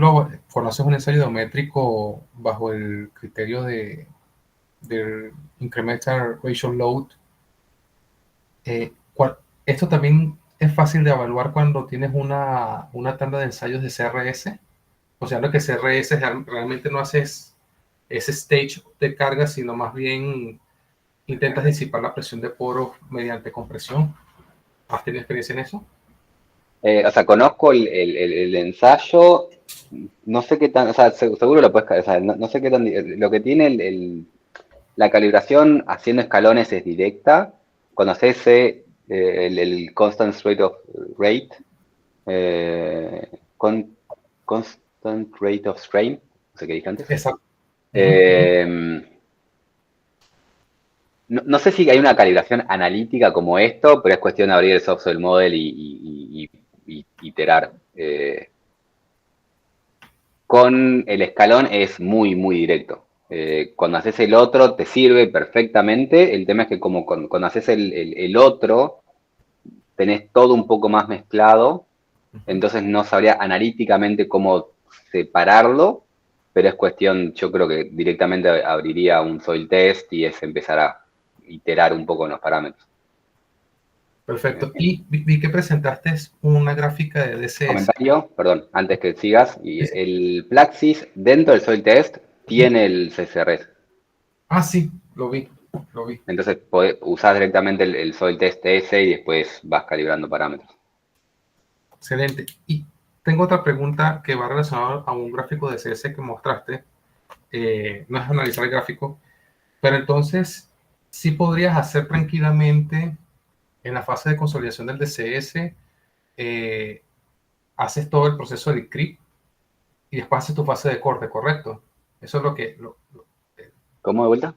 cuando haces un ensayo geométrico bajo el criterio del Incremental Ratio Load, esto también es fácil de evaluar cuando tienes una tanda de ensayos de CRS, considerando que CRS realmente no haces ese stage de carga, sino más bien intentas disipar la presión de poros mediante compresión. ¿Has tenido experiencia en eso? O sea, conozco el ensayo, no sé qué tan, o sea, seguro lo puedes, o sea, no sé qué tan, lo que tiene la calibración haciendo escalones es directa, cuando haces el constant rate of rate, constant rate of strain, no sé qué dije antes. Exacto. No sé si hay una calibración analítica como esto, pero es cuestión de abrir el software model y iterar. Con el escalón es muy, muy directo. Cuando haces el otro te sirve perfectamente. El tema es que como cuando haces el otro, tenés todo un poco más mezclado. Entonces no sabría analíticamente cómo separarlo, pero es cuestión, yo creo que directamente abriría un soil test y es empezar a iterar un poco en los parámetros. Perfecto. Y vi que presentaste una gráfica de DCS. Comentario, perdón, antes que sigas. Y el Plaxis dentro del soil test tiene el CSRS. Ah, sí, lo vi. Entonces usás directamente el soil test ese y después vas calibrando parámetros. Excelente. Y tengo otra pregunta que va relacionada a un gráfico de DCS que mostraste. No es analizar el gráfico, pero entonces sí podrías hacer tranquilamente en la fase de consolidación del DCS, haces todo el proceso del CRIP y después haces tu fase de corte, ¿correcto? Eso es lo que... ¿Cómo de vuelta?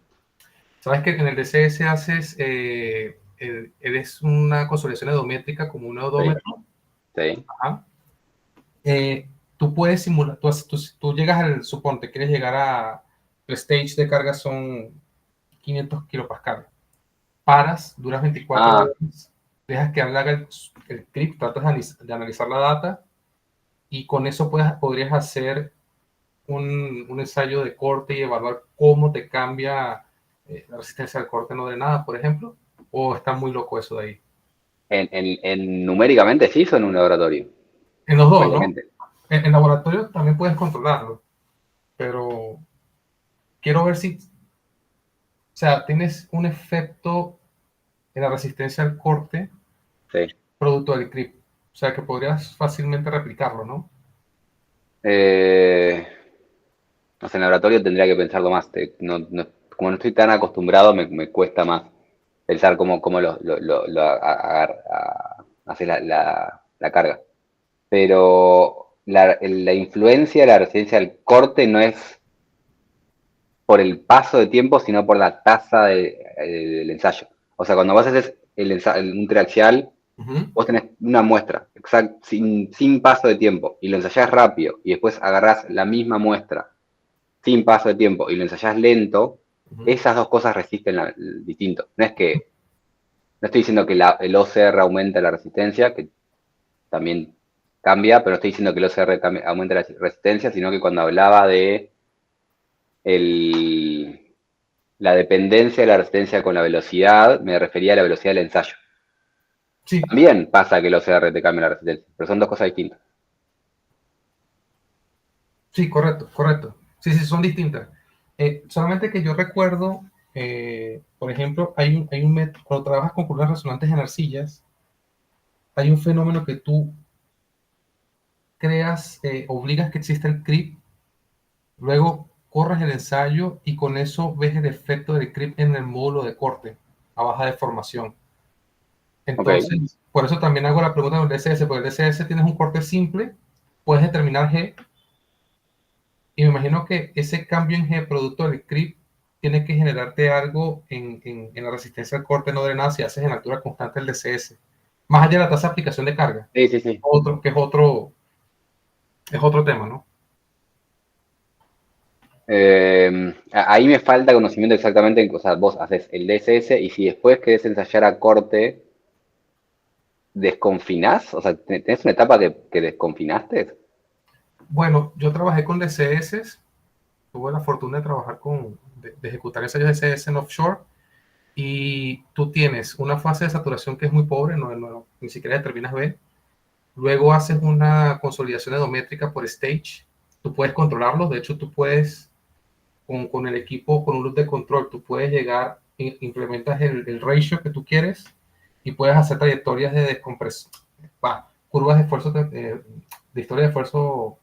Sabes que en el DCS haces, eres una consolidación odométrica como un odómetro. Sí. Ajá. Tú puedes simular, tú llegas al, suponte, quieres llegar a, el stage de carga son 500 kilopascales. Paras, duras 24 horas, dejas que haga el CRIP, tratas de analizar la data y con eso podrías hacer un ensayo de corte y evaluar cómo te cambia la resistencia al corte no drenada, por ejemplo, o está muy loco eso de ahí. Numéricamente sí son un laboratorio. En los dos, Obviamente. ¿no? En laboratorio también puedes controlarlo, pero quiero ver si, o sea, tienes un efecto en la resistencia al corte Sí. producto del CRIP. O sea, que podrías fácilmente replicarlo, ¿no? No sé, en laboratorio tendría que pensarlo más. Como no estoy tan acostumbrado, me cuesta más pensar cómo hace la carga. Pero la influencia de la resistencia al corte no es por el paso de tiempo, sino por la tasa del ensayo. O sea, cuando vos haces un triaxial, Ujú. vos tenés una muestra, sin paso de tiempo, y lo ensayás rápido, y después agarrás la misma muestra sin paso de tiempo y lo ensayás lento, Ujú. esas dos cosas resisten distinto. No estoy diciendo que el OCR aumenta la resistencia, que también cambia, pero no estoy diciendo que el OCR aumenta la resistencia, sino que cuando hablaba de la dependencia de la resistencia con la velocidad, me refería a la velocidad del ensayo. Sí, También pasa que el OCR te cambia la resistencia, pero son dos cosas distintas. sí, correcto, correcto. Sí, sí, son distintas. Solamente que yo recuerdo, por ejemplo, cuando trabajas con curvas resonantes en arcillas, hay un fenómeno que tú creas, obligas que exista el creep, luego corres el ensayo y con eso ves el efecto del creep en el módulo de corte a baja deformación. Ok, Entonces, por eso también hago la pregunta del DCS, porque el DCS tienes un corte simple, puedes determinar G, y me imagino que ese cambio en G producto del creep tiene que generarte algo en la resistencia al corte no drenada si haces en altura constante el DCS. Más allá de la tasa de aplicación de carga, sí, sí, sí. que es otro tema, ¿no? Ahí me falta conocimiento exactamente, o sea, vos haces el DSS y si después querés ensayar a corte, ¿desconfinás? O sea, ¿tenés una etapa que desconfinaste? Bueno, yo trabajé con DCS, tuve la fortuna de trabajar de ejecutar ensayos DCS en offshore, y tú tienes una fase de saturación que es muy pobre, ni siquiera determinas B. Luego haces una consolidación endométrica por stage. Tú puedes controlarlo. De hecho, tú puedes, con el equipo, con un loop de control, tú puedes llegar, implementas el ratio que tú quieres y puedes hacer trayectorias de descompresión, curvas de esfuerzo, de historia de esfuerzo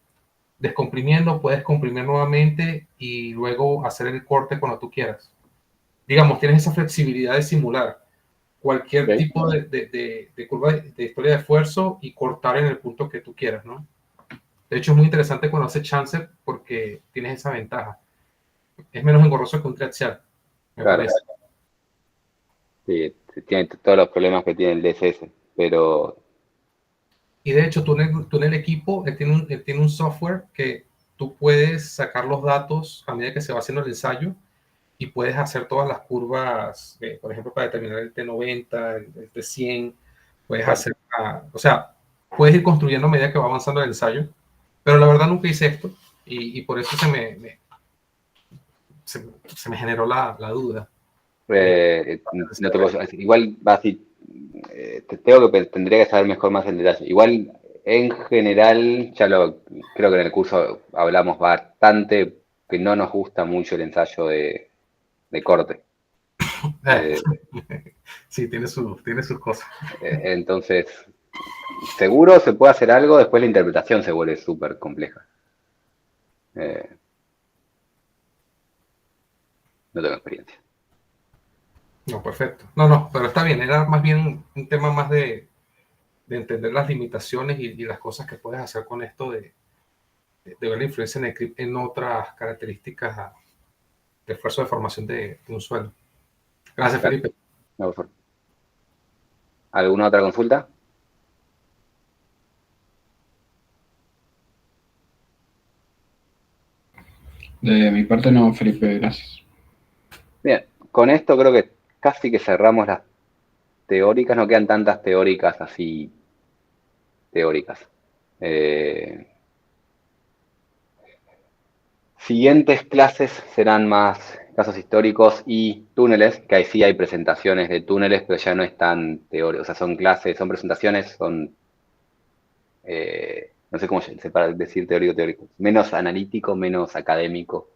descomprimiendo, puedes comprimir nuevamente y luego hacer el corte cuando tú quieras. Digamos, tienes esa flexibilidad de simular cualquier Ok. tipo de curva de historia de esfuerzo y cortar en el punto que tú quieras, ¿no? De hecho, es muy interesante cuando hace chance porque tienes esa ventaja. Es menos engorroso que un triaxial, me Claro, parece. sí, tiene todos los problemas que tiene el DSS, pero Y de hecho, tú en el equipo, él tiene un software que tú puedes sacar los datos a medida que se va haciendo el ensayo y puedes hacer todas las curvas, por ejemplo, para determinar el T90, el T100, puedes claro. hacer, o sea, puedes ir construyendo a medida que va avanzando el ensayo, pero la verdad nunca hice esto y por eso se me generó la duda. No te puedo, igual va así, tendría que saber mejor más en detalle. Igual, en general, creo que en el curso hablamos bastante que no nos gusta mucho el ensayo de corte. Eh, Eh, sí, tiene sus cosas. entonces, seguro se puede hacer algo, después la interpretación se vuelve súper compleja. Eh, no tengo experiencia. No, perfecto. No, no, pero está bien, era más bien un tema más de entender las limitaciones y las cosas que puedes hacer con esto de ver la influencia en el clip en otras características de esfuerzo de formación de un suelo. Gracias, Claro, Felipe. no, por favor. ¿Alguna otra consulta? De mi parte no, Felipe, gracias. Bien, con esto creo que casi que cerramos las teóricas, no quedan tantas teóricas así teóricas. Eh, Siguientes clases serán más casos históricos y túneles, que ahí sí hay presentaciones de túneles, pero ya no es tan teórico, o sea, son clases, son presentaciones, no sé cómo separar, decir teórico, teórico, menos analítico, menos académico,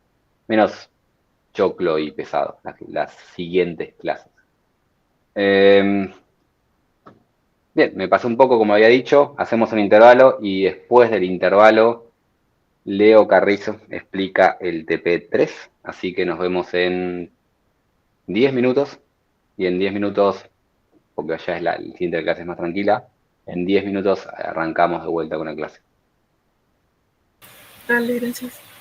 menos choclo y pesado, las siguientes clases. Eh, Bien, me pasó un poco como había dicho, hacemos un intervalo y después del intervalo Leo Carrizo explica el TP3, así que nos vemos en 10 minutos y en 10 minutos, porque allá es la siguiente clase es más tranquila, en 10 minutos arrancamos de vuelta con la clase. Dale, gracias.